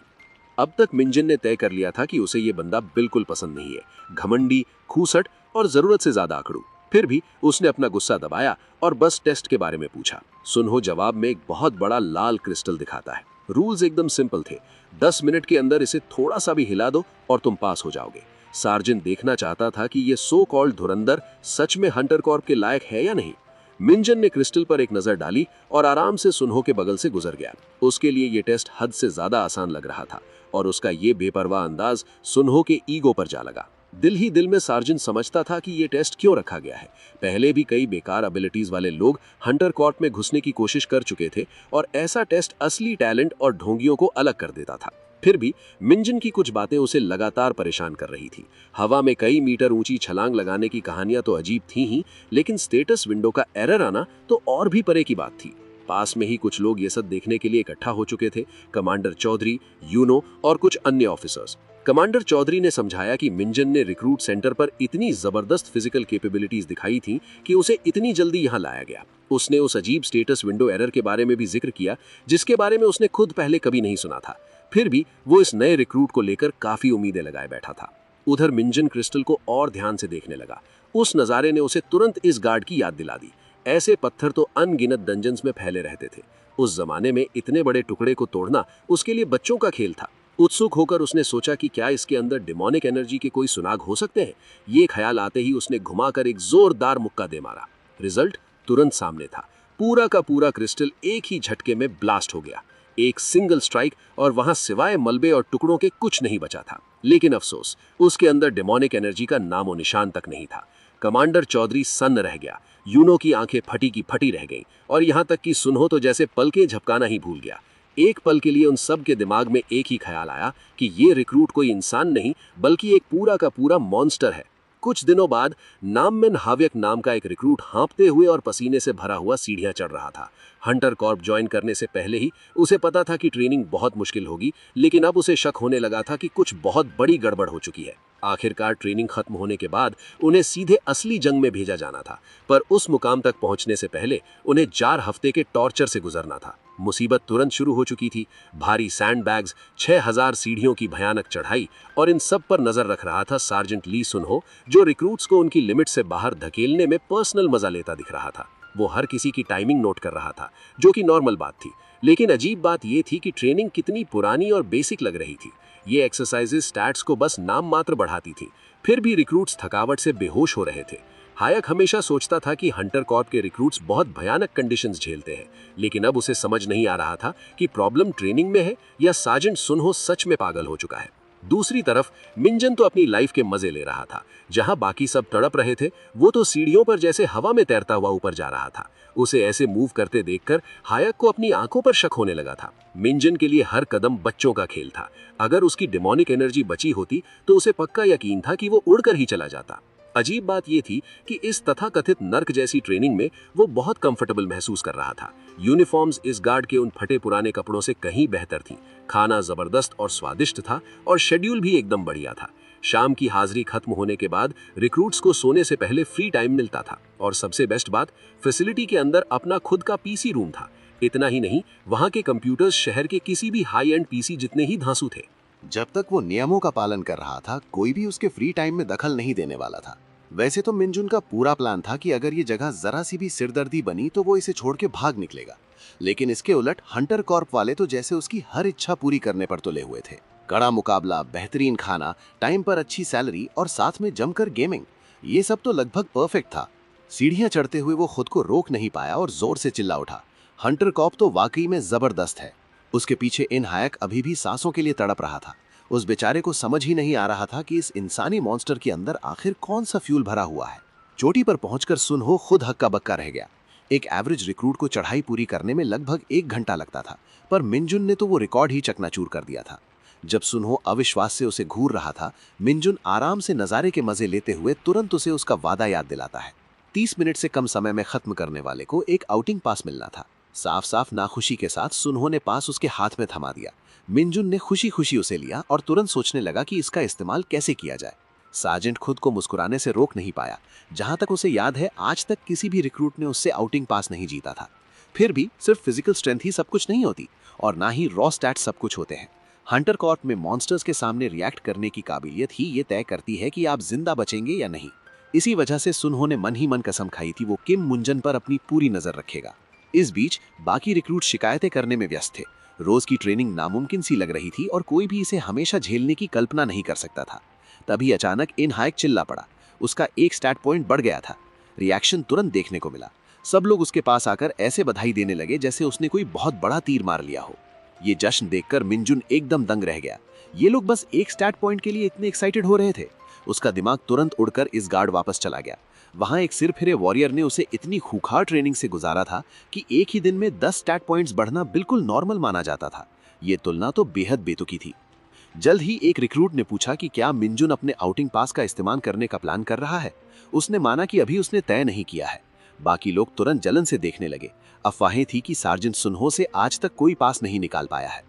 अब तक मिंजन ने तय कर लिया था कि उसे ये बंदा बिल्कुल पसंद नहीं है। घमंडी, खूसट और जरूरत से ज्यादा आकड़ू। फिर भी उसने अपना गुस्सा दबाया और बस टेस्ट के बारे में पूछा। सुनहो जवाब में एक बहुत बड़ा लाल क्रिस्टल दिखाता है। रूल्स एकदम सिंपल थे। 10 मिनट के अंदर इसे थोड़ा सा भी हिला दो और तुम पास हो जाओगे। सार्जेंट देखना चाहता था कि ये सो कॉल्ड धुरंधर सच में हंटर कॉर्प के लायक है या नहीं। मिंजन ने क्रिस्टल पर एक नजर डाली और आराम से सुनहो के बगल से गुजर गया। उसके लिए ये टेस्ट हद से ज्यादा आसान लग रहा था और उसका ये बेपरवाह अंदाज सुनहो के ईगो पर जा लगा। दिल ही दिल में सार्जेंट समझता था कि ये टेस्ट क्यों रखा गया है। पहले भी कई बेकार एबिलिटीज वाले लोग हंटर कॉर्प में घुसने की कोशिश कर चुके थे और ऐसा टेस्ट असली टैलेंट और ढोंगियों को अलग कर देता था। फिर भी मिंजन की कुछ बातें उसे लगातार परेशान कर रही थी। हवा में कई मीटर ऊंची छलांग लगाने की कहानियां तो अजीब थी ही, लेकिन स्टेटस विंडो का एरर आना तो और भी परे की बात थी। पास में ही कुछ लोग ये सब देखने के लिए इकट्ठा हो चुके थे। कमांडर चौधरी, यूनो और कुछ अन्य ऑफिसर्स। कमांडर चौधरी ने समझाया कि मिंजन ने रिक्रूट सेंटर पर इतनी जबरदस्त फिजिकल कैपेबिलिटीज दिखाई थी कि उसे इतनी जल्दी यहां लाया गया। उसने उस अजीब स्टेटस विंडो एरर के बारे में भी जिक्र किया जिसके बारे में उसने खुद पहले कभी नहीं सुना था। फिर भी वो इस नए रिक्रूट को लेकर काफी उम्मीदें लगाए बैठा था। उधर मिंजन क्रिस्टल को और ध्यान से देखने लगा। उस नजारे ने उसे तुरंत इस गार्ड की याद दिला दी। ऐसे पत्थर तो अनगिनत डंजन्स में फैले रहते थे। उस जमाने में इतने बड़े टुकड़े को तोड़ना उसके लिए बच्चों का खेल था। उत्सुक होकर उसने सोचा कि क्या इसके अंदर डिमोनिक एनर्जी के कोई सुराग हो सकते हैं। ये ख्याल आते ही उसने घुमाकर एक जोरदार मुक्का दे मारा। रिजल्ट तुरंत सामने था। पूरा का पूरा क्रिस्टल एक ही झटके में ब्लास्ट हो गया। एक सिंगल स्ट्राइक और वहां सिवाय मलबे और टुकड़ों के कुछ नहीं बचा था। लेकिन अफसोस, उसके अंदर डेमोनिक एनर्जी का नामो निशान तक नहीं था। कमांडर चौधरी सन्न रह गया। यूनो की आंखें फटी की फटी रह गईं और यहां तक कि सुनहो तो जैसे पलकें झपकाना ही भूल गया। एक पल के लिए उन सब के दिमाग में एक ही ख्याल आया कि ये रिक्रूट कोई इंसान नहीं बल्कि एक पूरा का पूरा मॉन्स्टर है। कुछ दिनों बाद नाममेन हाव्यक नाम का एक रिक्रूट हाँफते हुए और पसीने से भरा हुआ सीढ़ियां चढ़ रहा था। हंटर कॉर्प ज्वाइन करने से पहले ही उसे पता था कि ट्रेनिंग बहुत मुश्किल होगी, लेकिन अब उसे शक होने लगा था कि कुछ बहुत बड़ी गड़बड़ हो चुकी है। आखिरकार ट्रेनिंग खत्म होने के बाद उन्हें सीधे असली जंग में भेजा जाना था, पर उस मुकाम तक पहुंचने से पहले उन्हें 4 हफ्ते के टॉर्चर से गुजरना था। मुसीबत तुरंत शुरू हो चुकी थी। भारी सैंडबैग्स, 6000 सीढ़ियों की भयानक चढ़ाई और इन सब पर नजर रख रहा था सार्जेंट ली सुनहो, जो रिक्रूट्स को उनकी लिमिट से बाहर धकेलने में पर्सनल मजा लेता दिख रहा था। वो हर किसी की टाइमिंग नोट कर रहा था, जो कि नॉर्मल बात थी। लेकिन अजीब बात यह थी कि ट्रेनिंग कितनी पुरानी और बेसिक लग रही थी। ये एक्सरसाइजेज स्टैट्स को बस नाम मात्र बढ़ाती थी। फिर भी रिक्रूट्स थकावट से बेहोश हो रहे थे। हायक हमेशा सोचता था कि हंटर कॉर्प के रिक्रूट्स बहुत भयानक कंडीशंस झेलते हैं, लेकिन अब उसे समझ नहीं आ रहा था कि प्रॉब्लम ट्रेनिंग में है या सार्जेंट सुनहो सच में पागल हो चुका है। दूसरी तरफ मिंजन तो अपनी लाइफ के मजे ले रहा था। जहां बाकी सब तड़प रहे थे, वो तो सीढ़ियों पर जैसे हवा में तैरता हुआ ऊपर जा रहा था। उसे ऐसे मूव करते देखकर हायक को अपनी आंखों पर शक होने लगा था। मिंजन के लिए हर कदम बच्चों का खेल था। अगर उसकी डेमोनिक एनर्जी बची होती तो उसे पक्का यकीन था कि वो उड़कर ही चला जाता। अजीब बात यह थी कि इस तथाकथित नर्क जैसी ट्रेनिंग में वो बहुत कंफर्टेबल महसूस कर रहा था। यूनिफॉर्म्स इस गार्ड के उन फटे पुराने कपड़ों से कहीं बेहतर थी। खाना जबरदस्त और स्वादिष्ट था और शेड्यूल भी एकदम बढ़िया था। शाम की हाजिरी खत्म होने के बाद रिक्रूट्स को सोने से पहले फ्री टाइम मिलता था और सबसे बेस्ट बात, फैसिलिटी के अंदर अपना खुद का पीसी रूम था। इतना ही नहीं, वहां के कंप्यूटर्स शहर के किसी भी हाई एंड पीसी जितने ही धांसू थे। जब तक वो नियमों का पालन कर रहा था, कोई भी उसके फ्री टाइम में दखल नहीं देने वाला था। वैसे तो मिंजुन का पूरा प्लान था कि अगर ये जगह जरा सी भी सिरदर्दी बनी तो वो इसे छोड़ के भाग निकलेगा, लेकिन इसके उलट हंटर कॉर्प वाले तो जैसे उसकी हर इच्छा पूरी करने पर तुले हुए थे। कड़ा मुकाबला, बेहतरीन खाना, टाइम पर अच्छी सैलरी और साथ में जमकर गेमिंग, ये सब तो लगभग परफेक्ट था। सीढ़ियां चढ़ते हुए वो खुद को रोक नहीं पाया और जोर से चिल्ला उठा, हंटर कॉर्प तो वाकई में जबरदस्त है। उसके पीछे इन हायक अभी भी सांसों के लिए तड़प रहा था। उस बेचारे को समझ ही नहीं आ रहा था कि इस इंसानी मॉन्स्टर के अंदर आखिर कौन सा फ्यूल भरा हुआ है। चोटी पर पहुंचकर सुनहो खुद हक्का बक्का रह गया। एक एवरेज रिक्रूट को चढ़ाई पूरी करने में लगभग 1 घंटा लगता था, पर मिंजुन ने तो वो रिकॉर्ड ही चकनाचूर कर दिया था। जब सुनहो अविश्वास से उसे घूर रहा था, मिंजुन आराम से नजारे के मजे लेते हुए तुरंत उसे उसका वादा याद दिलाता है। 30 मिनट से कम समय में खत्म करने वाले को एक आउटिंग पास मिलना था। साफ साफ नाखुशी के साथ सुनहो ने पास उसके हाथ में थमा दिया। मिंजुन ने खुशी खुशी उसे लिया और तुरंत सोचने लगा कि इसका इस्तेमाल कैसे किया जाए। सार्जेंट खुद को मुस्कुराने से रोक नहीं पाया। जहां तक उसे याद है, आज तक किसी भी रिक्रूट ने उससे आउटिंग पास नहीं जीता था। फिर भी सिर्फ फिजिकल स्ट्रेंथ ही सब कुछ नहीं होती और ना ही रॉ स्टैट्स सब कुछ होते हैं। हंटर कॉर्प में मॉन्स्टर्स के सामने रिएक्ट करने की काबिलियत ही ये तय करती है कि आप जिंदा बचेंगे या नहीं। इसी वजह से सुनहो ने मन ही मन कसम खाई थी वो किम मुंजन पर अपनी पूरी नजर रखेगा। इस बीच बाकी रिक्रूट शिकायतें करने में व्यस्त थे। रोज की ट्रेनिंग नामुमकिन सी लग रही थी और कोई भी इसे हमेशा झेलने की कल्पना नहीं कर सकता था। तभी अचानक इन हाइक चिल्ला पड़ा। उसका एक स्टैट पॉइंट बढ़ गया था। रिएक्शन तुरंत देखने को मिला। सब लोग उसके पास आकर ऐसे बधाई देने लगे जैसे उसने कोई बहुत बड़ा तीर मार लिया हो। ये जश्न देखकर मिंजुन एकदम दंग रह गया। ये लोग बस एक स्टैट पॉइंट के लिए इतने एक्साइटेड हो रहे थे। उसका दिमाग तुरंत उड़कर इस गार्ड वापस चला गया। वहां एक सिर फिरे वॉरियर ने उसे इतनी खूंखार ट्रेनिंग से गुजारा था कि एक ही दिन में 10 स्टैट पॉइंट्स बढ़ना बिल्कुल नॉर्मल माना जाता था। ये तुलना तो बेहद बेतुकी थी। जल्द ही एक रिक्रूट ने पूछा कि क्या मिंजुन अपने आउटिंग पास का इस्तेमाल करने का प्लान कर रहा है। उसने माना कि अभी उसने तय नहीं किया है। बाकी लोग तुरंत जलन से देखने लगे। अफवाहें थी कि सार्जेंट सुनहो से आज तक कोई पास नहीं निकाल पाया है।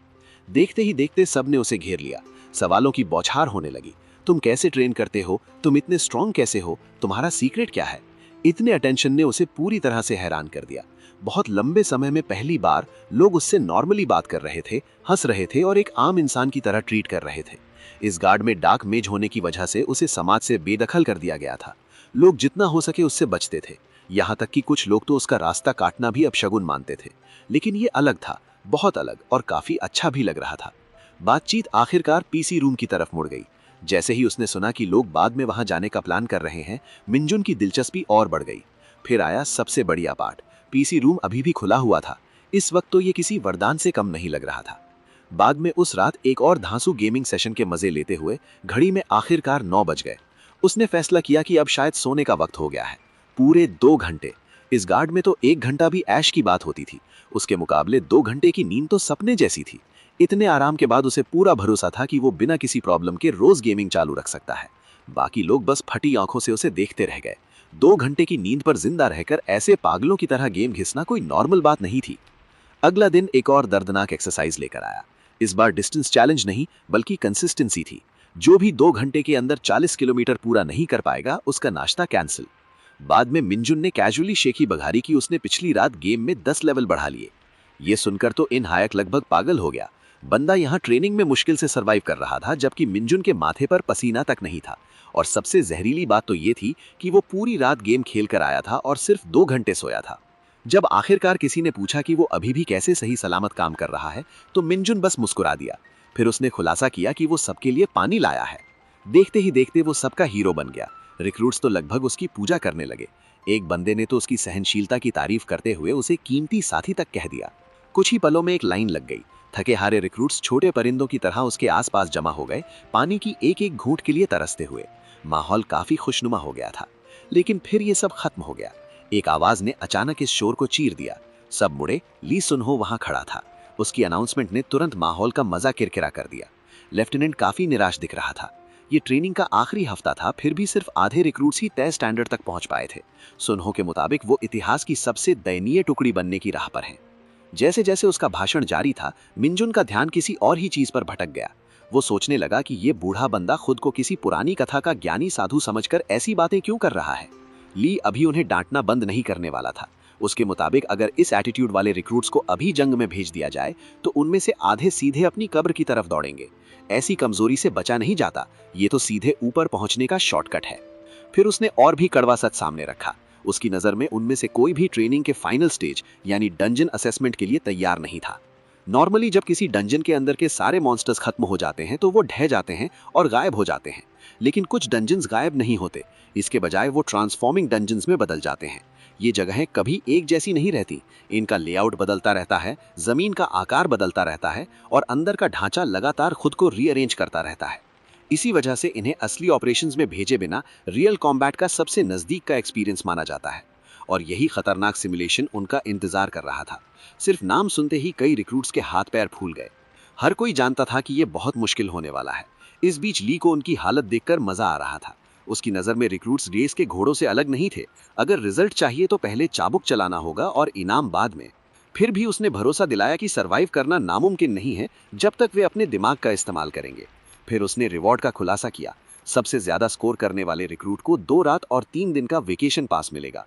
देखते ही देखते सबने उसे घेर लिया। सवालों की बौछार होने लगी। तुम कैसे ट्रेन करते हो? तुम इतने स्ट्रांग कैसे हो? तुम्हारा सीक्रेट क्या है? इतने अटेंशन ने उसे पूरी तरह से हैरान कर दिया। बहुत लंबे समय में पहली बार लोग उससे नॉर्मली बात कर रहे थे, हंस रहे थे और एक आम इंसान की तरह ट्रीट कर रहे थे। इस गार्ड में डार्क मेज होने की वजह से उसे समाज से बेदखल कर दिया गया था। लोग जितना हो सके उससे बचते थे। यहाँ तक कि कुछ लोग तो उसका रास्ता काटना भी अपशगुन मानते थे। लेकिन ये अलग था, बहुत अलग, और काफी अच्छा भी लग रहा था। बातचीत आखिरकार पीसी रूम की तरफ मुड़ गई। जैसे ही उसने सुना कि लोग बाद में वहां जाने का प्लान कर रहे हैं, मिंजुन की दिलचस्पी और बढ़ गई। फिर आया सबसे बढ़िया पार्ट। पीसी रूम अभी भी खुला हुआ था। इस वक्त तो ये किसी वरदान से कम नहीं लग रहा था। बाद में उस रात एक और धांसू गेमिंग सेशन के मजे लेते हुए घड़ी में आखिरकार 9 बज गए। उसने फैसला किया कि अब शायद सोने का वक्त हो गया है। पूरे 2 घंटे। इस गार्ड में तो 1 घंटा भी ऐश की बात होती थी। उसके मुकाबले 2 घंटे की नींद तो सपने जैसी थी। इतने आराम के बाद उसे पूरा भरोसा था कि वो बिना किसी प्रॉब्लम के रोज गेमिंग चालू रख सकता है। बाकी लोग बस फटी आंखों से उसे देखते रह गए। 2 घंटे की नींद पर जिंदा रहकर ऐसे पागलों की तरह गेम घिसना कोई नॉर्मल बात नहीं थी। अगला दिन एक और दर्दनाक एक्सरसाइज लेकर आया। इस बार डिस्टेंस चैलेंज नहीं बल्कि कंसिस्टेंसी थी। जो भी 2 घंटे के अंदर 40 किलोमीटर पूरा नहीं कर पाएगा उसका नाश्ता कैंसिल। बाद में मिंजुन ने कैजुअली शेखी बघारी की उसने पिछली रात गेम में 10 लेवल बढ़ा लिए। ये सुनकर तो इन हायक लगभग पागल हो गया। बंदा यहाँ ट्रेनिंग में मुश्किल से सरवाइव कर रहा था, जबकि मिंजुन के माथे पर पसीना तक नहीं था। और सबसे जहरीली बात तो ये थी कि वो पूरी रात गेम खेल कर आया था और सिर्फ 2 घंटे सोया था। जब आखिरकार किसी ने पूछा कि वो अभी भी कैसे सही सलामत काम कर रहा है, तो मिंजुन बस मुस्कुरा दिया। फिर उसने खुलासा किया कि वो सबके लिए पानी लाया है। देखते ही देखते वो सबका हीरो बन गया। रिक्रूट्स तो लगभग उसकी पूजा करने लगे। एक बंदे ने तो उसकी सहनशीलता की तारीफ करते हुए उसे कीमती साथी तक कह दिया। कुछ ही पलों में एक लाइन लग गई। थके हारे रिक्रूट्स छोटे परिंदों की तरह उसके आसपास जमा हो गए, पानी की एक एक घूंट के लिए तरसते हुए। माहौल काफी खुशनुमा हो गया था। लेकिन फिर ये सब खत्म हो गया। एक आवाज ने अचानक इस शोर को चीर दिया। सब मुड़े। ली सुनहो वहां खड़ा था। उसकी अनाउंसमेंट ने तुरंत माहौल का मजा किरकिरा कर दिया। लेफ्टिनेंट काफी निराश दिख रहा था। ये ट्रेनिंग का आखिरी हफ्ता था, फिर भी सिर्फ आधे रिक्रूट्स ही तय स्टैंडर्ड तक पहुंच पाए थे। सुनहो के मुताबिक वो इतिहास की सबसे दयनीय टुकड़ी बनने की राह पर हैं। जैसे जैसे उसका भाषण जारी था, मिंजुन का ध्यान किसी और ही चीज पर भटक गया। वो सोचने लगा कि ये बूढ़ा बंदा खुद को किसी पुरानी कथा का ज्ञानी साधु समझकर ऐसी बातें क्यों कर रहा है। ली अभी उन्हें डांटना बंद नहीं करने वाला था। उसके मुताबिक अगर इस एटीट्यूड वाले रिक्रूट्स को अभी जंग में भेज दिया जाए तो उनमें से आधे सीधे अपनी कब्र की तरफ दौड़ेंगे। ऐसी कमजोरी से बचा नहीं जाता। ये तो सीधे ऊपर पहुंचने का शॉर्टकट है। फिर उसने और भी कड़वा सच सामने रखा। उसकी नजर में उनमें से कोई भी ट्रेनिंग के फाइनल स्टेज यानी डंजन असेसमेंट के लिए तैयार नहीं था। नॉर्मली जब किसी डंजन के अंदर के सारे मॉन्स्टर्स खत्म हो जाते हैं तो वो ढह जाते हैं और गायब हो जाते हैं। लेकिन कुछ डंजन्स गायब नहीं होते। इसके बजाय वो ट्रांसफॉर्मिंग डंजन्स में बदल जाते हैं। ये जगहें कभी एक जैसी नहीं रहती। इनका लेआउट बदलता रहता है, जमीन का आकार बदलता रहता है और अंदर का ढांचा लगातार खुद को रीअरेंज करता रहता है। इसी वजह से इन्हें असली ऑपरेशंस में भेजे बिना रियल कॉम्बैट का सबसे नजदीक का एक्सपीरियंस माना जाता है। और यही खतरनाक सिमुलेशन उनका इंतजार कर रहा था। सिर्फ नाम सुनते ही कई रिक्रूट्स के हाथ पैर फूल गए। हर कोई जानता था कि यह बहुत मुश्किल होने वाला है। इस बीच ली को उनकी हालत देखकर मजा आ रहा था। उसकी नजर में रिक्रूट्स रेस के घोड़ों से अलग नहीं थे। अगर रिजल्ट चाहिए तो पहले चाबुक चलाना होगा और इनाम बाद में। फिर भी उसने भरोसा दिलाया कि सरवाइव करना नामुमकिन नहीं है जब तक वे अपने दिमाग का इस्तेमाल करेंगे। फिर उसने रिवॉर्ड का खुलासा किया। सबसे ज्यादा स्कोर करने वाले रिक्रूट को 2 रात और 3 दिन का वेकेशन पास मिलेगा।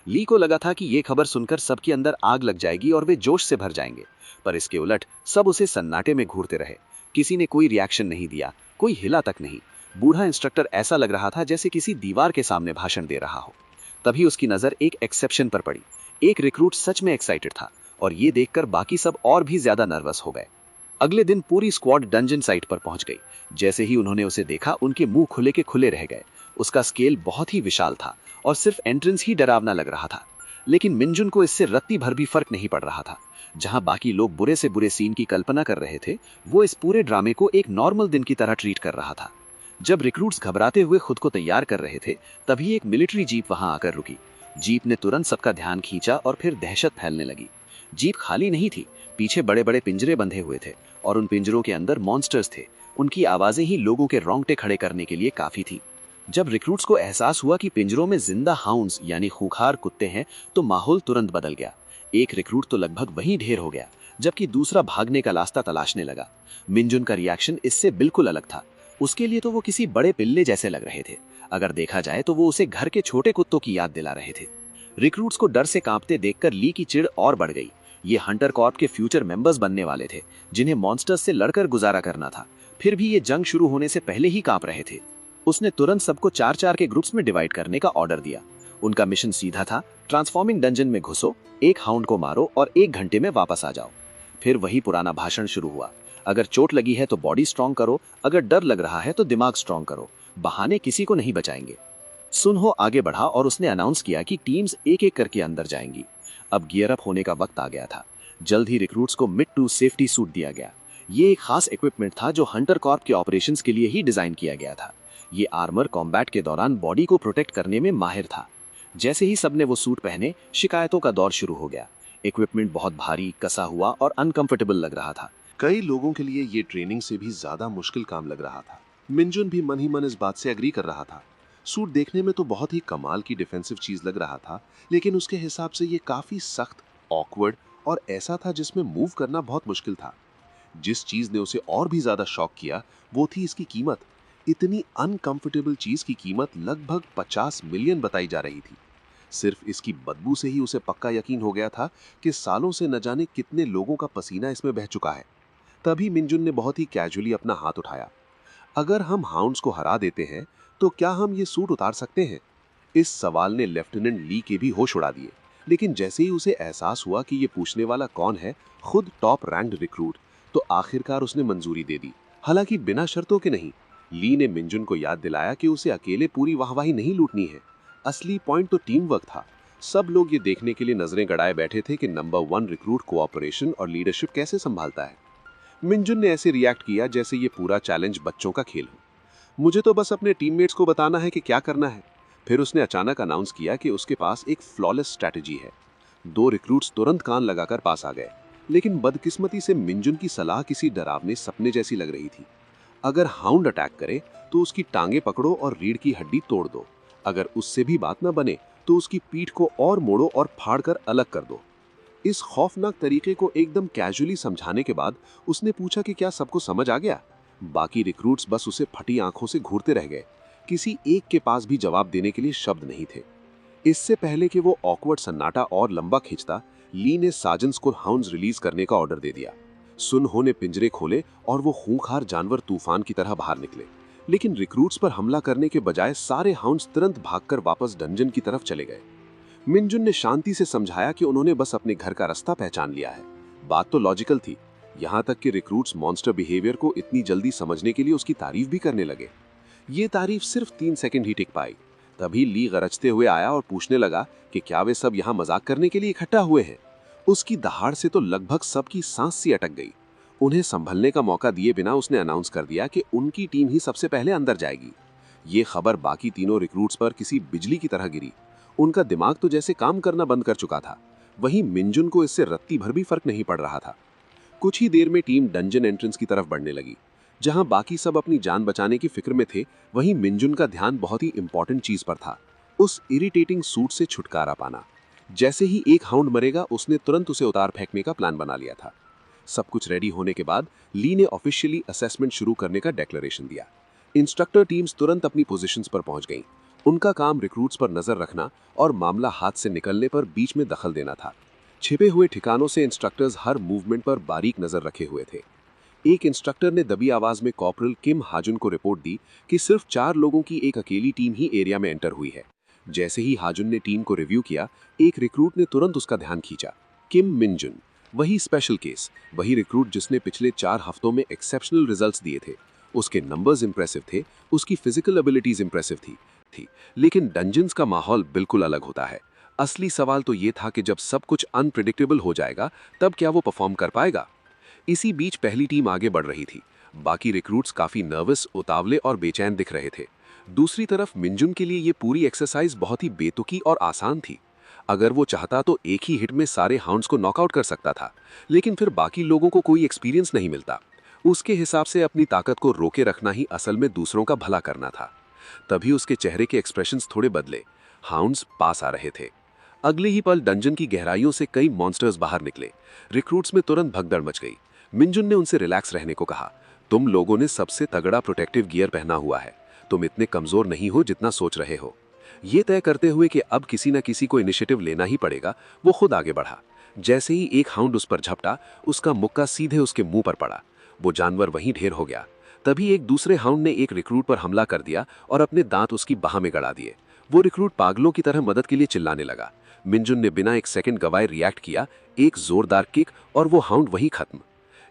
ली को लगा था कि ये खबर सुनकर सबके अंदर आग लग जाएगी और वे जोश से भर जाएंगे, पर इसके उलट सब उसे सन्नाटे में घूरते रहे। किसी ने कोई रिएक्शन नहीं दिया, कोई हिला तक नहीं। बूढ़ा इंस्ट्रक्टर ऐसा लग रहा था जैसे किसी दीवार के सामने भाषण दे रहा हो। तभी उसकी नजर एक एक्सेप्शन पर पड़ी। एक रिक्रूट सच में एक्साइटेड था और ये देखकर बाकी सब और भी ज्यादा नर्वस हो गए। अगले दिन पूरी स्क्वाड डंजन साइट पर पहुंच गई। जैसे ही उन्होंने उसे देखा, उनके मुंह खुले के खुले रह गए। उसका स्केल बहुत ही विशाल था और सिर्फ एंट्रेंस ही डरावना लग रहा था। लेकिन मिंजुन को इससे रत्ती भर भी फर्क नहीं पड़ रहा था। जहां बाकी लोग बुरे से बुरे सीन की कल्पना कर रहे थे, वो इस पूरे ड्रामे को एक नॉर्मल दिन की तरह ट्रीट कर रहा था। जब रिक्रूट्स घबराते हुए खुद को तैयार कर रहे थे, तभी एक मिलिट्री जीप वहां आकर रुकी। जीप ने तुरंत सबका ध्यान खींचा और फिर दहशत फैलने लगी। जीप खाली नहीं थी, पीछे बड़े बड़े पिंजरे बंधे हुए थे और उन पिंजरों के अंदर मॉन्स्टर्स थे। उनकी आवाजें ही लोगों के रोंगटे खड़े करने के लिए काफी थी। जब रिक्रूट्स को एहसास हुआ कि पिंजरों में जिंदा हाउंड्स यानी खूंखार कुत्ते हैं, तो माहौल तुरंत बदल गया। एक रिक्रूट तो लगभग वहीं ढेर हो गया, जबकि दूसरा भागने का रास्ता तलाशने लगा। मिंजुन का रिएक्शन इससे बिल्कुल अलग था। उसके लिए तो वो किसी बड़े पिल्ले जैसे लग रहे थे। अगर देखा जाए तो वो उसे घर के छोटे कुत्तों की याद दिला रहे थे। रिक्रूट्स को डर से कांपते देखकर ली की चिढ़ और बढ़ गई। ये हंटर कॉर्प के फ्यूचर मेंबर्स बनने वाले थे, जिन्हें मॉन्स्टर्स से लड़कर गुजारा करना था। फिर भी ये जंग शुरू होने से पहले ही कांप रहे थे। उसने तुरंत सबको 4-4 के ग्रुप्स में डिवाइड करने का ऑर्डर दिया। उनका मिशन सीधा था, ट्रांसफॉर्मिंग डंजन में घुसो, एक हाउंड को मारो और 1 घंटे में वापस आ जाओ। फिर वही पुराना भाषण शुरू हुआ। अगर चोट लगी है तो बॉडी स्ट्रांग करो, अगर डर लग रहा है तो दिमाग स्ट्रांग करो। बहाने किसी को नहीं बचाएंगे। सुनहो आगे बढ़ा और उसने अनाउंस किया कि टीम्स एक एक करके अंदर जाएंगी। अब गियर अप होने का वक्त आ गया था। जल्द ही रिक्रूट्स को मिड टू सेफ्टी सूट दिया गया। ये एक खास इक्विपमेंट था जो हंटर कॉर्प के ऑपरेशंस के लिए ही डिजाइन किया गया था। ये आर्मर कॉम्बैट के दौरान बॉडी को प्रोटेक्ट करने में माहिर था। जैसे ही सबने वो सूट पहने, शिकायतों का दौर शुरू हो गया। इक्विपमेंट बहुत भारी, कसा हुआ और अनकंफर्टेबल लग रहा था। कई लोगों के लिए ये ट्रेनिंग से भी ज्यादा मुश्किल काम लग रहा था। मिंजुन भी मन ही मन इस बात से एग्री कर रहा था। सूट देखने में तो बहुत ही कमाल की डिफेंसिव चीज लग रहा था, लेकिन उसके हिसाब से ये काफी सख्त, ऑकवर्ड और ऐसा था जिसमें मूव करना बहुत मुश्किल था। जिस चीज ने उसे और भी ज्यादा शॉक किया वो थी इसकी कीमत। इतनी अनकंफर्टेबल चीज की कीमत लगभग 50 मिलियन बताई जा रही थी। सिर्फ इसकी बदबू से ही उसे पक्का यकीन हो गया था कि सालों से न जाने कितने लोगों का पसीना इसमें बह चुका है। तभी मिंजुन ने बहुत ही कैजुअली अपना हाथ उठाया। अगर हम हाउंड्स को हरा देते हैं तो क्या हम ये सूट उतार सकते हैं? इस सवाल ने लेफ्टिनेंट ली के भी होश उड़ा दिए। लेकिन जैसे ही उसे एहसास हुआ कि ये पूछने वाला कौन है, खुद टॉप रैंक्ड रिक्रूट, तो आखिरकार उसने मंजूरी दे दी, हालांकि बिना शर्तों के नहीं। ली ने मिंजुन को याद दिलाया कि उसे अकेले पूरी वाहवाही नहीं लूटनी है। असली पॉइंट तो टीम वर्क था। सब लोग ये देखने के लिए नजरें गड़ाए बैठे थे कि नंबर 1 रिक्रूट कोऑपरेशन और लीडरशिप कैसे संभालता है। मिंजुन ने ऐसे रिएक्ट किया जैसे ये पूरा चैलेंज बच्चों का खेल हो। मुझे तो बस अपने टीममेट्स को बताना है कि क्या करना है। फिर उसने अचानक अनाउंस किया कि उसके पास एक फ्लॉलेस स्ट्रैटेजी है। 2 रिक्रूट्स तुरंत कान लगाकर पास आ गए, लेकिन बदकिस्मती से मिंजुन की सलाह किसी डरावने सपने जैसी लग रही थी। अगर हाउंड अटैक करे तो उसकी टांगे पकड़ो और रीढ़ की हड्डी तोड़ दो। अगर उससे भी बात न बने तो उसकी पीठ को और मोड़ो और फाड़ कर अलग कर दो। इस खौफनाक तरीके को एकदम कैजुअली समझाने के बाद उसने पूछा कि क्या सबको समझ आ गया। बाकी रिक्रूट्स बस उसे फटी आंखों से घूरते रह गए। किसी एक के पास भी जवाब देने के लिए शब्द नहीं थे। इससे पहले कि वो ऑकवर्ड सन्नाटा और लंबा खिंचता, ली ने साजन्स को हाउंड्स रिलीज करने का ऑर्डर दे दिया। सुनहो ने पिंजरे खोले और वो खूंखार जानवर तूफान की तरह बाहर निकले। लेकिन रिक्रूट्स पर हमला करने के बजाय सारे हाउंड्स तुरंत भागकर वापस डंजन की तरफ चले गए। मिंजुन ने शांति से समझाया कि उन्होंने बस अपने घर का रास्ता पहचान लिया है। बात तो लॉजिकल थी, यहाँ तक कि रिक्रूट्स मॉन्स्टर बिहेवियर को इतनी जल्दी समझने के लिए उसकी तारीफ भी करने लगे। ये तारीफ सिर्फ 3 सेकंड ही टिक पाई। तभी ली गरजते हुए आया और पूछने लगा कि क्या वे सब यहाँ मजाक करने के लिए इकट्ठा हुए हैं। उसकी दहाड़ से तो लगभग सबकी सांस सी अटक गई। उन्हें संभलने का मौका दिए बिना उसने अनाउंस कर दिया कि उनकी टीम ही सबसे पहले अंदर जाएगी। ये खबर बाकी तीनों रिक्रूट्स पर किसी बिजली की तरह गिरी। उनका दिमाग तो जैसे काम करना बंद कर चुका था। वहीं मिंजुन को इससे रत्ती भर भी फर्क नहीं पड़ रहा था। कुछ ही देर में टीम डंजन एंट्रेंस की तरफ बढ़ने लगी। जहां बाकी सब अपनी जान बचाने की फिक्र में थे, वहीं मिंजुन का ध्यान बहुत ही इंपॉर्टेंट चीज पर था, उस इरिटेटिंग सूट से छुटकारा पाना। जैसे ही एक हाउंड मरेगा, उसने तुरंत उसे उतार फेंकने का प्लान बना लिया था। सब कुछ रेडी होने के बाद ली ने ऑफिशियली असेसमेंट शुरू करने का डिक्लेरेशन दिया। इंस्ट्रक्टर टीम्स तुरंत अपनी पोजीशंस पर पहुंच गईं। उनका काम रिक्रूट्स पर नजर रखना और मामला हाथ से निकलने पर बीच में दखल देना था। छिपे हुए ठिकानों से इंस्ट्रक्टर्स हर मूवमेंट पर बारीक नजर रखे हुए थे। एक इंस्ट्रक्टर ने दबी आवाज में कॉर्पोरल किम हाजुन को रिपोर्ट दी कि सिर्फ 4 लोगों की एक अकेली टीम ही एरिया में एंटर हुई है। जैसे ही हाजुन ने टीम को रिव्यू किया, एक रिक्रूट ने तुरंत उसका ध्यान खींचा। किम मिंजुन, वही स्पेशल केस, वही रिक्रूट जिसने पिछले 4 हफ्तों में एक्सेप्शनल रिजल्ट्स दिए थे। उसके नंबर्स इंप्रेसिव थे, उसकी फिजिकल एबिलिटीज इंप्रेसिव थी। लेकिन डंजन्स का माहौल बिल्कुल अलग होता है। असली सवाल तो ये था कि जब सब कुछ अनप्रिडिक्टेबल हो जाएगा, तब क्या वो परफॉर्म कर पाएगा। इसी बीच पहली टीम आगे बढ़ रही थी। बाकी रिक्रूट्स काफी नर्वस, उतावले और बेचैन दिख रहे थे। दूसरी तरफ मिंजुन के लिए ये पूरी एक्सरसाइज बहुत ही बेतुकी और आसान थी। अगर वो चाहता तो एक ही हिट में सारे हाउंड्स को नॉकआउट कर सकता था, लेकिन फिर बाकी लोगों को कोई एक्सपीरियंस नहीं मिलता। उसके हिसाब से अपनी ताकत को रोके रखना ही असल में दूसरों का भला करना था। तभी उसके चेहरे के एक्सप्रेशंस थोड़े बदले। हाउंड्स पास आ रहे थे। अगले ही पल डंजन की गहराइयों से कई मॉन्स्टर्स बाहर निकले। रिक्रूट्स में तुरंत भगदड़ मच गई। मिंजुन ने उनसे रिलैक्स रहने को कहा। तुम लोगों ने सबसे तगड़ा प्रोटेक्टिव गियर पहना हुआ है, तुम इतने कमजोर नहीं हो जितना सोच रहे हो। ये तय करते हुए कि अब किसी न किसी को इनिशिएटिव लेना ही पड़ेगा, वो खुद आगे बढ़ा। जैसे ही एक हाउंड उस पर झपटा, उसका मुक्का सीधे उसके मुंह पर पड़ा। वो जानवर वहीं ढेर हो गया। तभी एक दूसरे हाउंड ने एक रिक्रूट पर हमला कर दिया और अपने दांत उसकी बाह में गड़ा दिए। वो रिक्रूट पागलों की तरह मदद के लिए चिल्लाने लगा। मिंजुन ने बिना एक सेकंड गवाए रिएक्ट किया, एक जोरदार किक, और वो हाउंड वहीं खत्म।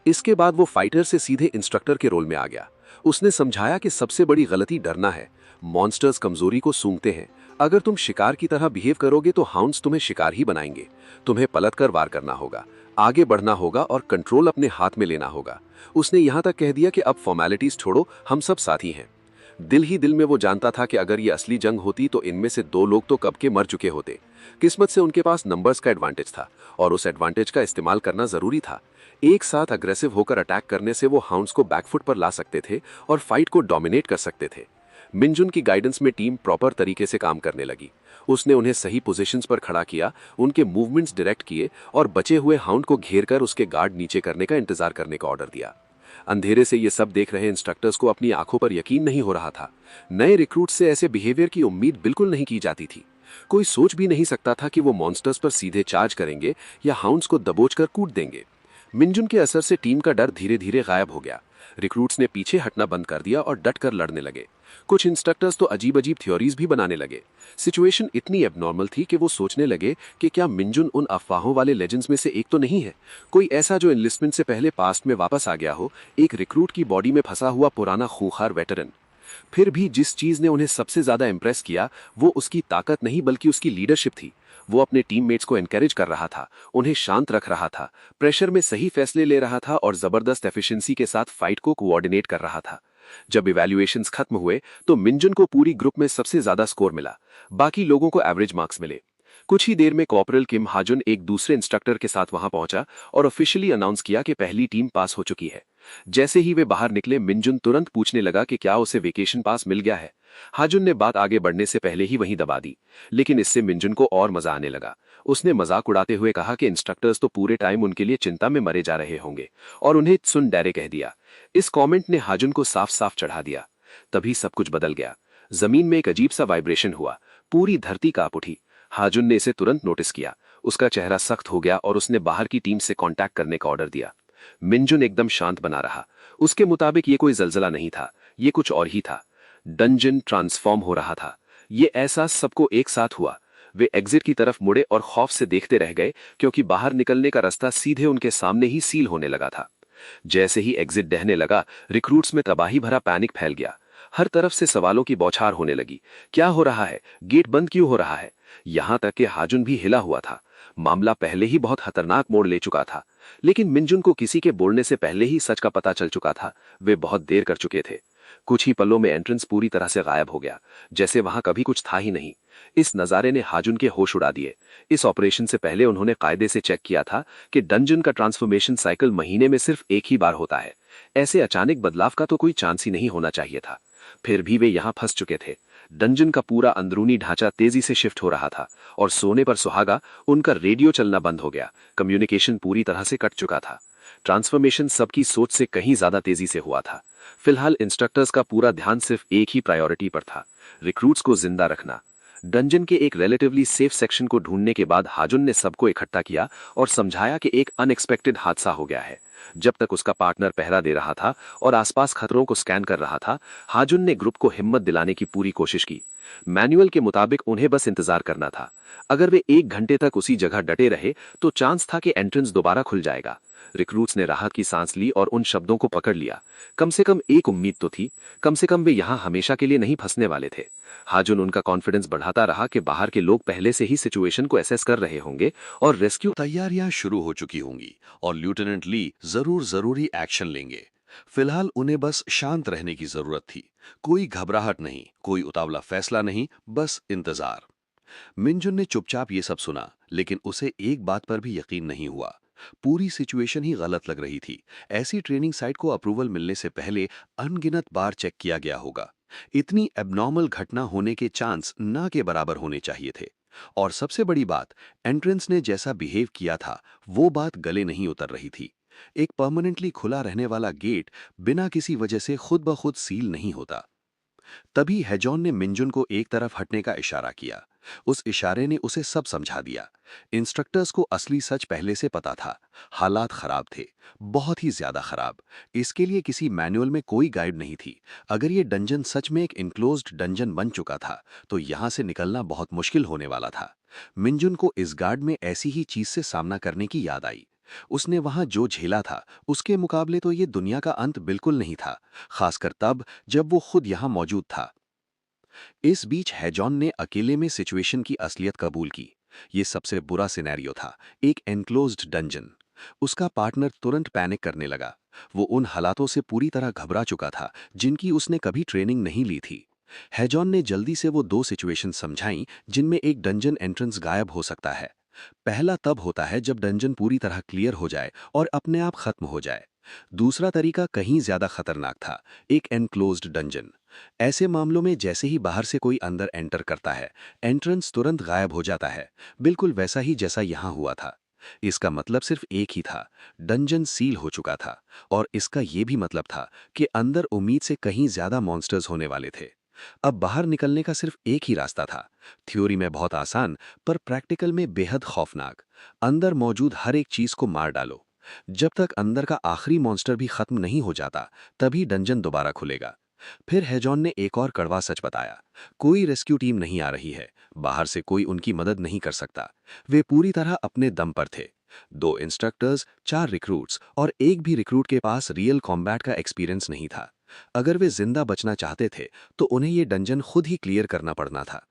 इसके बाद वो फाइटर से सीधे इंस्ट्रक्टर के रोल में आ गया। उसने समझाया कि सबसे बड़ी गलती डरना है। मॉन्स्टर्स कमजोरी को सूंघते हैं। अगर तुम शिकार की तरह बिहेव करोगे तो हाउंड्स तुम्हें शिकार ही बनाएंगे। तुम्हें पलट कर वार करना होगा, आगे बढ़ना होगा और कंट्रोल अपने हाथ में लेना होगा। उसने यहां तक कह दिया कि अब फॉर्मेलिटीज छोड़ो, हम सब साथी हैं। दिल ही दिल में वो जानता था कि अगर ये असली जंग होती तो इनमें से 2 लोग तो कब के मर चुके होते। किस्मत से उनके पास नंबर्स का एडवांटेज था और उस एडवांटेज का इस्तेमाल करना जरूरी था। एक साथ अग्रेसिव होकर अटैक करने से वो हाउंड्स को बैकफुट पर ला सकते थे और फाइट को डोमिनेट कर सकते थे। मिंजुन की गाइडेंस में टीम प्रॉपर तरीके से काम करने लगी। उसने उन्हें सही पोजीशंस पर खड़ा किया, उनके मूवमेंट्स डायरेक्ट किए और बचे हुए हाउंड को घेरकर उसके गार्ड नीचे करने का इंतजार करने का ऑर्डर दिया। अंधेरे से ये सब देख रहे इंस्ट्रक्टर्स को अपनी आंखों पर यकीन नहीं हो रहा था। नए रिक्रूट से ऐसे बिहेवियर की उम्मीद बिल्कुल नहीं की जाती थी। कोई सोच भी नहीं सकता था कि वो मॉन्स्टर्स पर सीधे चार्ज करेंगे या हाउंड्स को दबोचकर कूट देंगे। मिंजुन के असर से टीम का डर धीरे धीरे गायब हो गया। रिक्रूट्स ने पीछे हटना बंद कर दिया और डटकर लड़ने लगे। कुछ इंस्ट्रक्टर्स तो अजीब अजीब थ्योरीज भी बनाने लगे। सिचुएशन इतनी एबनॉर्मल थी कि वो सोचने लगे कि क्या मिंजुन उन अफवाहों वाले लेजेंड्स में से एक तो नहीं है, कोई ऐसा जो एनलिस्टमेंट से पहले पास्ट में वापस आ गया हो, एक रिक्रूट की बॉडी में फंसा हुआ पुराना खूंखार वेटरन। फिर भी जिस चीज ने उन्हें सबसे ज्यादा इंप्रेस किया वो उसकी ताकत नहीं बल्कि उसकी लीडरशिप थी। वो अपने टीममेट्स को एनकरेज कर रहा था, उन्हें शांत रख रहा था, प्रेशर में सही फैसले ले रहा था और जबरदस्त एफिशिएंसी के साथ फाइट को कोऑर्डिनेट कर रहा था। जब इवैल्यूएशंस खत्म हुए तो मिंजुन को पूरी ग्रुप में सबसे ज्यादा स्कोर मिला, बाकी लोगों को एवरेज मार्क्स मिले। कुछ ही देर में कॉर्पोरल किम हाजुन एक दूसरे इंस्ट्रक्टर के साथ वहां पहुंचा और ऑफिशियली अनाउंस किया कि पहली टीम पास हो चुकी है। जैसे ही वे बाहर निकले मिंजुन तुरंत पूछने लगा कि क्या उसे वेकेशन पास मिल गया है। हाजुन ने बात आगे बढ़ने से पहले ही वहीं दबा दी, लेकिन इससे मिंजुन को और मजा आने लगा। उसने मजाक उड़ाते हुए कहा कि इंस्ट्रक्टर्स तो पूरे टाइम उनके लिए चिंता में मरे जा रहे होंगे और उन्हें सुन डरे कह दिया। इस कमेंट ने हाजुन को साफ साफ चढ़ा दिया। तभी सब कुछ बदल गया। जमीन में एक अजीब सा वाइब्रेशन हुआ, पूरी धरती कांप उठी। हाजुन ने इसे तुरंत नोटिस किया। उसका चेहरा सख्त हो गया और उसने बाहर की टीम से कांटेक्ट करने का ऑर्डर दिया। मिंजुन एकदम शांत बना रहा। उसके मुताबिक ये कोई जलजला नहीं था, ये कुछ और ही था। डंजन ट्रांसफॉर्म हो रहा था। ये एहसास सबको एक साथ हुआ। वे एग्जिट की तरफ मुड़े और खौफ से देखते रह गए, क्योंकि बाहर निकलने का रास्ता सीधे उनके सामने ही सील होने लगा था। जैसे ही एग्जिट दहने लगा, रिक्रूट्स में तबाही भरा पैनिक फैल गया। हर तरफ से सवालों की बौछार होने लगी। क्या हो रहा है? गेट बंद क्यों हो रहा है? यहां तक कि हाजुन भी हिला हुआ था। मामला पहले ही बहुत खतरनाक मोड़ ले चुका था, लेकिन मिंजुन को किसी के बोलने से पहले ही सच का पता चल चुका था। वे बहुत देर कर चुके थे। कुछ ही पलों में एंट्रेंस पूरी तरह से गायब हो गया, जैसे वहां कभी कुछ था ही नहीं। इस नजारे ने हाजुन के होश उड़ा दिए। इस ऑपरेशन से पहले उन्होंने कायदे से चेक किया था कि डंजन का ट्रांसफॉर्मेशन साइकिल महीने में सिर्फ एक ही बार होता है। ऐसे अचानक बदलाव का तो कोई चांस ही नहीं होना चाहिए था। फिर भी वे यहां फंस चुके थे। डंजन का पूरा अंदरूनी ढांचा तेजी से शिफ्ट हो रहा था और सोने पर सुहागा उनका रेडियो चलना बंद हो गया। कम्युनिकेशन पूरी तरह से कट चुका था। ट्रांसफॉर्मेशन सबकी सोच से कहीं ज्यादा तेजी से हुआ था। फिलहाल इंस्ट्रक्टर्स का पूरा ध्यान सिर्फ एक ही प्रायोरिटी पर था, रिक्रूट्स को जिंदा रखना। डंजन के एक रिलेटिवली सेफ सेक्शन को ढूंढने के बाद हाजुन ने सबको इकट्ठा किया और समझाया कि एक अनएक्सपेक्टेड हादसा हो गया है। जब तक उसका पार्टनर पहरा दे रहा था और आसपास खतरों को स्कैन कर रहा था, हाजुन ने ग्रुप को हिम्मत दिलाने की पूरी कोशिश की। मैनुअल के मुताबिक उन्हें बस इंतजार करना था। अगर वे 1 घंटे तक उसी जगह डटे रहे तो चांस था कि एंट्रेंस दोबारा खुल जाएगा। रिक्रूट्स ने राहत की सांस ली और उन शब्दों को पकड़ लिया। कम से कम एक उम्मीद तो थी, कम से कम वे यहां हमेशा के लिए नहीं फंसने वाले थे। हाजुन उनका कॉन्फिडेंस बढ़ाता रहा कि बाहर के लोग पहले से ही सिचुएशन को एसेस कर रहे होंगे और रेस्क्यू तैयारियां शुरू हो चुकी होंगी और लेफ्टिनेंट ली जरूरी एक्शन लेंगे। फिलहाल उन्हें बस शांत रहने की जरूरत थी। कोई घबराहट नहीं, कोई उतावला फैसला नहीं, बस इंतजार। मिनजुन ने चुपचाप ये सब सुना, लेकिन उसे एक बात पर भी यकीन नहीं हुआ। पूरी सिचुएशन ही गलत लग रही थी। ऐसी ट्रेनिंग साइट को अप्रूवल मिलने से पहले अनगिनत बार चेक किया गया होगा। इतनी एबनॉर्मल घटना होने के चांस ना के बराबर होने चाहिए थे। और सबसे बड़ी बात, एंट्रेंस ने जैसा बिहेव किया था वो बात गले नहीं उतर रही थी। एक परमानेंटली खुला रहने वाला गेट बिना किसी वजह से खुद ब खुद सील नहीं होता। तभी हेजॉन ने मिंजुन को एक तरफ हटने का इशारा किया। उस इशारे ने उसे सब समझा दिया। इंस्ट्रक्टर्स को असली सच पहले से पता था। हालात खराब थे, बहुत ही ज्यादा खराब। इसके लिए किसी मैनुअल में कोई गाइड नहीं थी। अगर ये डंजन सच में एक इनक्लोज्ड डंजन बन चुका था तो यहां से निकलना बहुत मुश्किल होने वाला था। मिंजुन को इस गार्ड में ऐसी ही चीज से सामना करने की याद आई। उसने वहां जो झेला था उसके मुकाबले तो ये दुनिया का अंत बिल्कुल नहीं था, खासकर तब जब वो खुद यहां मौजूद था। इस बीच हैजॉन ने अकेले में सिचुएशन की असलियत कबूल की। ये सबसे बुरा सिनेरियो था, एक एनक्लोज्ड डंजन। उसका पार्टनर तुरंत पैनिक करने लगा। वो उन हालातों से पूरी तरह घबरा चुका था जिनकी उसने कभी ट्रेनिंग नहीं ली थी। हैजॉन ने जल्दी से वो दो सिचुएशन समझाई जिनमें एक डंजन एंट्रेंस गायब हो सकता है। पहला तब होता है जब डंजन पूरी तरह क्लियर हो जाए और अपने आप खत्म हो जाए। दूसरा तरीका कहीं ज्यादा खतरनाक था, एक एनक्लोज्ड डंजन। ऐसे मामलों में जैसे ही बाहर से कोई अंदर एंटर करता है, एंट्रेंस तुरंत गायब हो जाता है, बिल्कुल वैसा ही जैसा यहां हुआ था। इसका मतलब सिर्फ एक ही था, डंजन सील हो चुका था। और इसका यह भी मतलब था कि अंदर उम्मीद से कहीं ज्यादा मॉन्स्टर्स होने वाले थे। अब बाहर निकलने का सिर्फ एक ही रास्ता था। थ्योरी में बहुत आसान, पर प्रैक्टिकल में बेहद खौफनाक। अंदर मौजूद हर एक चीज को मार डालो। जब तक अंदर का आखिरी मॉन्स्टर भी खत्म नहीं हो जाता, तभी डंजन दोबारा खुलेगा। फिर हैजॉन ने एक और कड़वा सच बताया। कोई रेस्क्यू टीम नहीं आ रही है, बाहर से कोई उनकी मदद नहीं कर सकता। वे पूरी तरह अपने दम पर थे। 2 इंस्ट्रक्टर्स, 4 रिक्रूट्स और एक भी रिक्रूट के पास रियल कॉम्बैट का एक्सपीरियंस नहीं था। अगर वे जिंदा बचना चाहते थे तो उन्हें ये डंजन खुद ही क्लियर करना पड़ना था।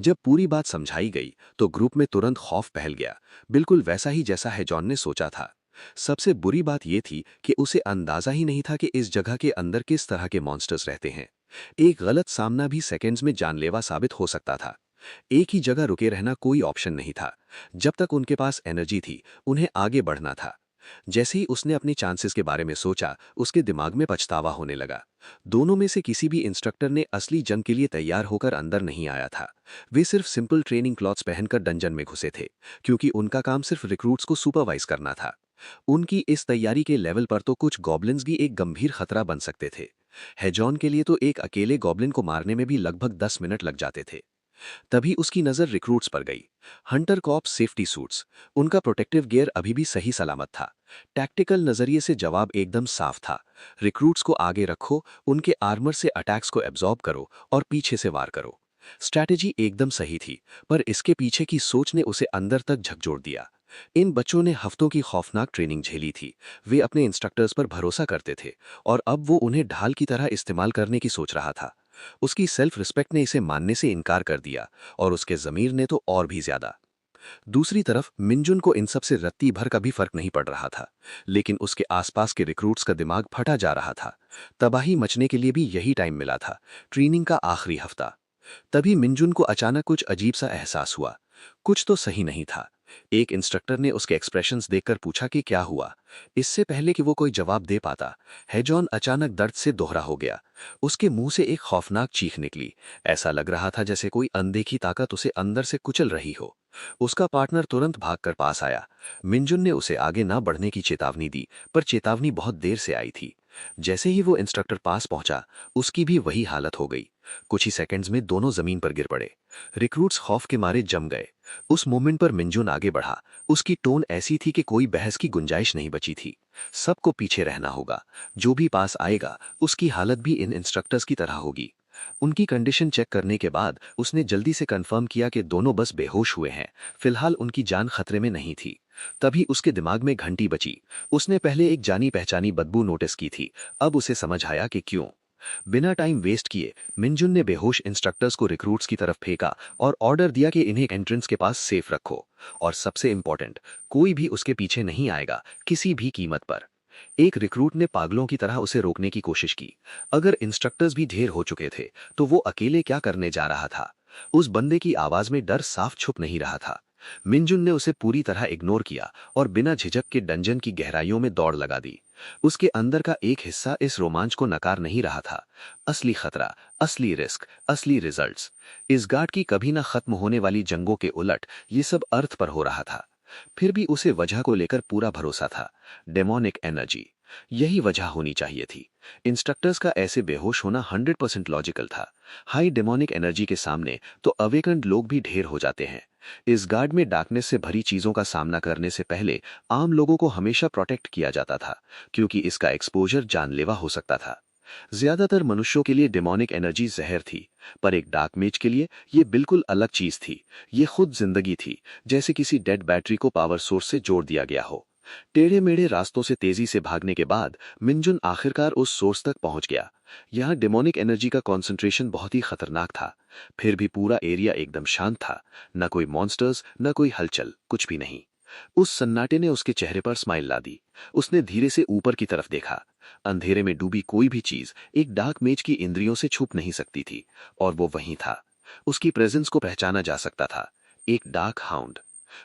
जब पूरी बात समझाई गई तो ग्रुप में तुरंत खौफ फैल गया, बिल्कुल वैसा ही जैसा हैजॉन ने सोचा था। सबसे बुरी बात यह थी कि उसे अंदाजा ही नहीं था कि इस जगह के अंदर किस तरह के मॉन्स्टर्स रहते हैं। एक गलत सामना भी सेकंड्स में जानलेवा साबित हो सकता था। एक ही जगह रुके रहना कोई ऑप्शन नहीं था। जब तक उनके पास एनर्जी थी, उन्हें आगे बढ़ना था। जैसे ही उसने अपनी चांसेस के बारे में सोचा, उसके दिमाग में पछतावा होने लगा। दोनों में से किसी भी इंस्ट्रक्टर ने असली जंग के लिए तैयार होकर अंदर नहीं आया था। वे सिर्फ सिंपल ट्रेनिंग क्लॉथ्स पहनकर डंजन में घुसे थे, क्योंकि उनका काम सिर्फ रिक्रूट्स को सुपरवाइज करना था। उनकी इस तैयारी के लेवल पर तो कुछ गॉब्लिन्स भी एक गंभीर खतरा बन सकते थे। हैजॉन के लिए तो एक अकेले गॉब्लिन को मारने में भी लगभग 10 मिनट लग जाते थे। तभी उसकी नजर रिक्रूट्स पर गई। हंटर कॉप्स सेफ्टी सूट्स, उनका प्रोटेक्टिव गियर अभी भी सही सलामत था। टैक्टिकल नजरिए से जवाब एकदम साफ था। रिक्रूट्स को आगे रखो, उनके आर्मर से अटैक्स को एब्जॉर्ब करो और पीछे से वार करो। स्ट्रैटेजी एकदम सही थी, पर इसके पीछे की सोच ने उसे अंदर तक झकझोर दिया। इन बच्चों ने हफ्तों की खौफनाक ट्रेनिंग झेली थी। वे अपने इंस्ट्रक्टर्स पर भरोसा करते थे और अब वो उन्हें ढाल की तरह इस्तेमाल करने की सोच रहा था। उसकी सेल्फ रिस्पेक्ट ने इसे मानने से इनकार कर दिया और उसके ज़मीर ने तो और भी ज्यादा। दूसरी तरफ मिंजुन को इन सब से रत्ती भर का भी फर्क नहीं पड़ रहा था, लेकिन उसके आसपास के रिक्रूट्स का दिमाग फटा जा रहा था। तबाही मचने के लिए भी यही टाइम मिला था, ट्रेनिंग का आखिरी हफ्ता। तभी मिंजुन को अचानक कुछ अजीब सा एहसास हुआ। कुछ तो सही नहीं था। एक इंस्ट्रक्टर ने उसके एक्सप्रेशंस देखकर पूछा कि क्या हुआ। इससे पहले कि वो कोई जवाब दे पाता, हैजॉन अचानक दर्द से दोहरा हो गया। उसके मुंह से एक खौफनाक चीख निकली। ऐसा लग रहा था जैसे कोई अनदेखी ताकत उसे अंदर से कुचल रही हो। उसका पार्टनर तुरंत भागकर पास आया। मिंजुन ने उसे आगे ना बढ़ने की चेतावनी दी, पर चेतावनी बहुत देर से आई थी। जैसे ही वो इंस्ट्रक्टर पास पहुंचा, उसकी भी वही हालत हो गई। कुछ ही सेकंड्स में दोनों जमीन पर गिर पड़े। रिक्रूट्स खौफ के मारे जम गए। उस मोमेंट पर मिंजुन आगे बढ़ा। उसकी टोन ऐसी थी कि कोई बहस की गुंजाइश नहीं बची थी। सबको पीछे रहना होगा, जो भी पास आएगा उसकी हालत भी इन इंस्ट्रक्टर्स की तरह होगी। उनकी कंडीशन चेक करने के बाद उसने जल्दी से कंफर्म किया कि दोनों बस बेहोश हुए हैं। फिलहाल उनकी जान खतरे में नहीं थी। तभी उसके दिमाग में घंटी बची। उसने पहले एक जानी पहचानी बदबू नोटिस की थी, अब उसे समझ आया कि क्यों। बिना टाइम वेस्ट किए मिंजुन ने बेहोश इंस्ट्रक्टर्स को रिक्रूट्स की तरफ फेंका और ऑर्डर दिया कि इन्हें एंट्रेंस के पास सेफ रखो। और सबसे इंपॉर्टेंट, कोई भी उसके पीछे नहीं आएगा, किसी भी कीमत पर। एक रिक्रूट ने पागलों की तरह उसे रोकने की कोशिश की। अगर इंस्ट्रक्टर्स भी ढेर हो चुके थे तो वो अकेले क्या करने जा रहा था? उस बंदे की आवाज में डर साफ छुप नहीं रहा था। मिंजुन ने उसे पूरी तरह इग्नोर किया और बिना झिझक के डंजन की गहराइयों में दौड़ लगा दी। उसके अंदर का एक हिस्सा इस रोमांच को नकार नहीं रहा था। असली खतरा, असली रिस्क, असली रिजल्ट्स। इस गार्ड की कभी ना खत्म होने वाली जंगों के उलट ये सब अर्थ पर हो रहा था। फिर भी उसे वजह को लेकर पूरा भरोसा था, डेमोनिक एनर्जी। यही वजह होनी चाहिए थी। इंस्ट्रक्टर्स का ऐसे बेहोश होना 100% लॉजिकल था। हाई डेमोनिक एनर्जी के सामने तो अवेकन्ड लोग भी ढेर हो जाते हैं। इस गार्ड में डार्कनेस से भरी चीजों का सामना करने से पहले आम लोगों को हमेशा प्रोटेक्ट किया जाता था, क्योंकि इसका एक्सपोजर जानलेवा हो सकता था। ज्यादातर मनुष्यों के लिए डेमोनिक एनर्जी जहर थी, पर एक डार्क मेज के लिए ये बिल्कुल अलग चीज थी। ये खुद जिंदगी थी, जैसे किसी डेड बैटरी को पावर सोर्स से जोड़ दिया गया हो। टेढ़े मेढ़े रास्तों से तेजी से भागने के बाद मिंजुन आखिरकार उस सोर्स तक पहुंच गया। यहाँ डेमोनिक एनर्जी का कॉन्सेंट्रेशन बहुत ही खतरनाक था। फिर भी पूरा एरिया एकदम शांत था। न कोई मॉन्स्टर्स, न कोई हलचल, कुछ भी नहीं। उस सन्नाटे ने उसके चेहरे पर स्माइल ला दी। उसने धीरे से ऊपर की तरफ देखा। अंधेरे में डूबी कोई भी चीज एक डार्क मेज की इंद्रियों से छुप नहीं सकती थी, और वो वहीं था। उसकी प्रेजेंस को पहचाना जा सकता था, एक डार्क हाउंड।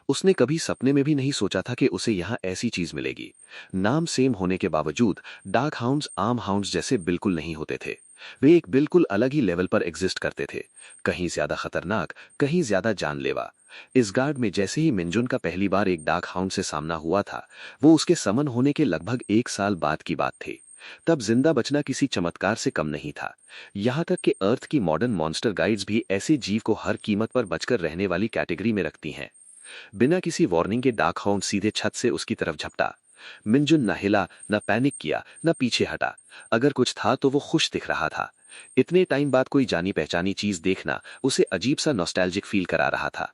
उसने कभी सपने में भी नहीं सोचा था कि उसे यहाँ ऐसी चीज मिलेगी। नाम सेम होने के बावजूद डार्क हाउंड्स आम हाउंड्स जैसे बिल्कुल नहीं होते थे। वे एक बिल्कुल अलग ही लेवल पर एग्जिस्ट करते थे, कहीं ज्यादा खतरनाक, कहीं ज्यादा जानलेवा। इस गार्ड में जैसे ही मिंजुन का पहली बार एक डार्क हाउंड से सामना हुआ था, वो उसके समन होने के लगभग 1 साल बाद की बात थी। तब जिंदा बचना किसी चमत्कार से कम नहीं था। यहाँ तक कि अर्थ की मॉडर्न मॉन्स्टर गाइड्स भी ऐसे जीव को हर कीमत पर बचकर रहने वाली कैटेगरी में रखती हैं। बिना किसी वार्निंग के डार्क हाउंड सीधे छत से उसकी तरफ झपटा। मिंजुन न हिला, न पैनिक किया, न पीछे हटा। अगर कुछ था तो वो खुश दिख रहा था। इतने टाइम बाद कोई जानी पहचानी चीज देखना उसे अजीब सा नॉस्टैल्जिक फील करा रहा था।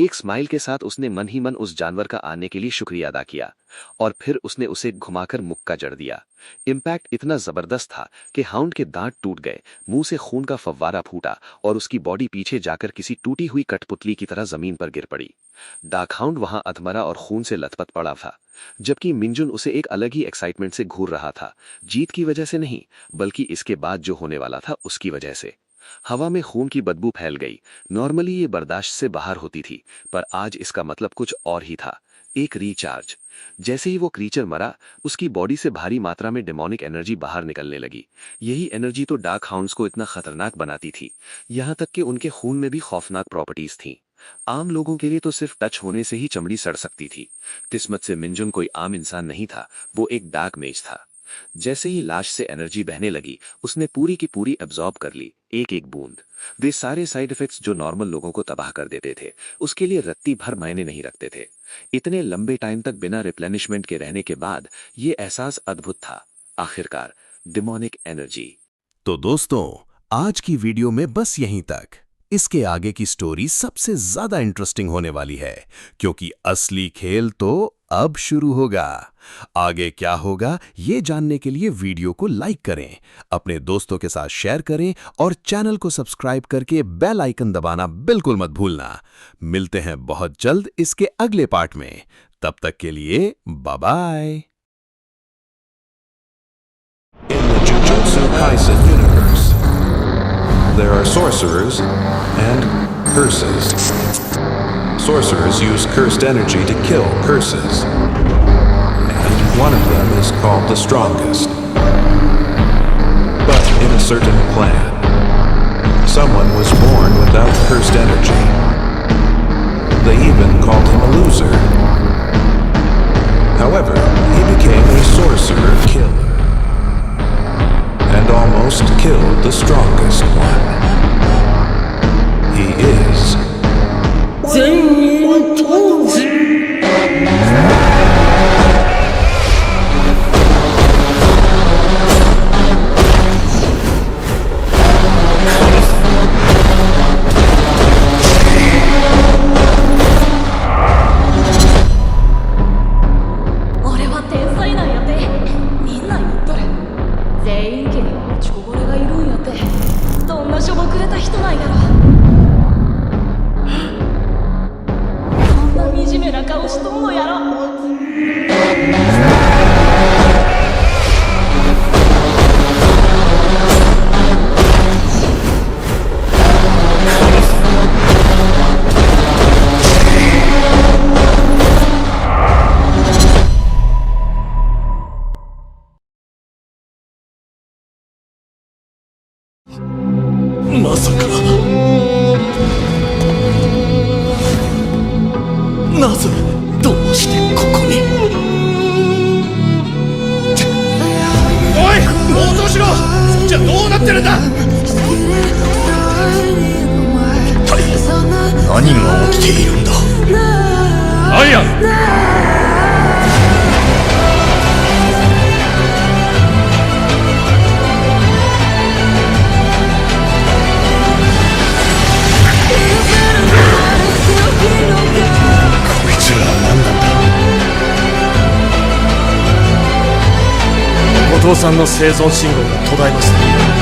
एक स्माइल के साथ उसने मन ही मन उस जानवर का आने के लिए शुक्रिया अदा किया, और फिर उसने उसे घुमाकर मुक्का जड़ दिया। इम्पैक्ट इतना जबरदस्त था कि हाउंड के दांत टूट गए, मुंह से खून का फव्वारा फूटा और उसकी बॉडी पीछे जाकर किसी टूटी हुई कठपुतली की तरह जमीन पर गिर पड़ी। डार्क हाउंड वहां अधमरा और खून से लथपथ पड़ा था, जबकि मिंजुन उसे एक अलग ही एक्साइटमेंट से घूर रहा था। जीत की वजह से नहीं, बल्कि इसके बाद जो होने वाला था उसकी वजह से। हवा में खून की बदबू फैल गई। नॉर्मली ये बर्दाश्त से बाहर होती थी, पर आज इसका मतलब कुछ और ही था, एक रिचार्ज। जैसे ही वो क्रीचर मरा, उसकी बॉडी से भारी मात्रा में डेमोनिक एनर्जी बाहर निकलने लगी। यही एनर्जी तो डार्क हाउंड्स को इतना खतरनाक बनाती थी, यहाँ तक कि उनके खून में भी खौफनाक प्रॉपर्टीज थीं। आम लोगों के लिए तो सिर्फ टच होने से ही चमड़ी सड़ सकती थी। किस्मत से मिंजुन कोई आम इंसान नहीं था, वो एक डार्क मेज था। जैसे ही लाश से एनर्जी बहने लगी, उसने पूरी की पूरी एब्जॉर्ब कर ली, एक एक बूंद। वे सारे साइड इफेक्ट्स जो नॉर्मल लोगों को तबाह कर देते थे, उसके लिए रत्ती भर मायने नहीं रखते थे। इतने लंबे टाइम तक बिना रिप्लेनिशमेंट के रहने के बाद ये एहसास अद्भुत था। आखिरकार डेमोनिक एनर्जी। तो दोस्तों, आज की वीडियो में बस यहीं तक। इसके आगे की स्टोरी सबसे ज्यादा इंटरेस्टिंग होने वाली है, क्योंकि असली खेल तो अब शुरू होगा। आगे क्या होगा ये जानने के लिए वीडियो को लाइक करें, अपने दोस्तों के साथ शेयर करें और चैनल को सब्सक्राइब करके बेल आइकन दबाना बिल्कुल मत भूलना। मिलते हैं बहुत जल्द इसके अगले पार्ट में। तब तक के लिए bye bye. In the Jujutsu Kaisen universe, there are sorcerers and curses. Sorcerers use cursed energy to kill curses, and one of them is called the strongest. But in a certain clan, someone was born without cursed energy. They even called him a loser. However, he became a sorcerer killer and almost killed the strongest one. He is まさかなぜどうしてここにおい応答しろそっちはどうなってるんだ一体何が起きているんだアイアンこいつらは何なんだ後藤さんの生存信号が途絶えました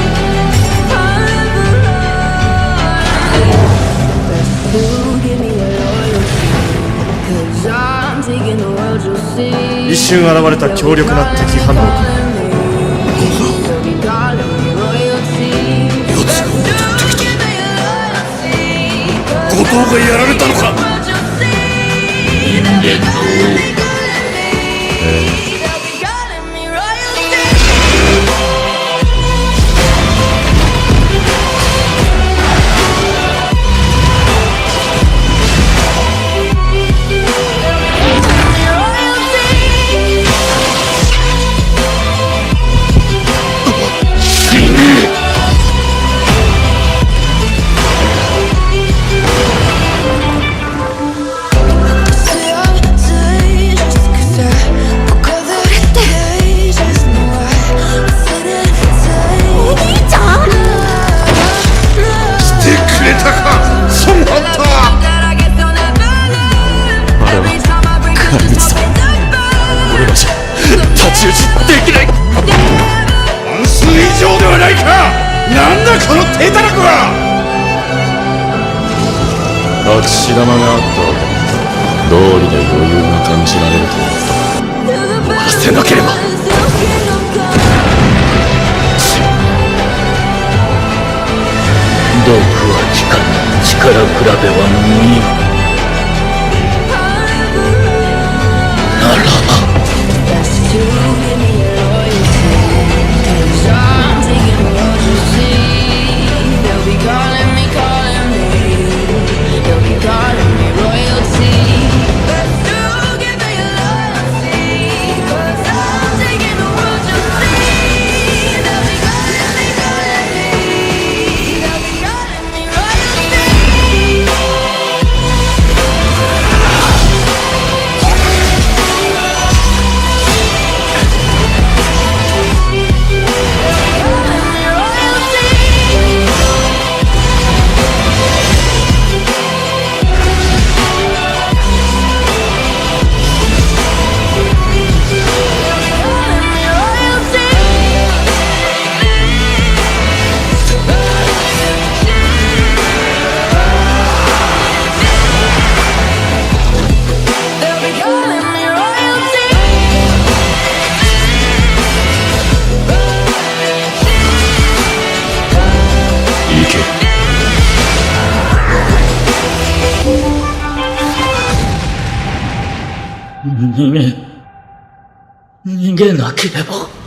一瞬現れた強力な敵反応からやつが戻ってきた後藤がやられたのか人間の隠し玉があったわけ道理で余裕が感じられると思った終わらせなければ毒は力比べは無意味ならば逃げなければ。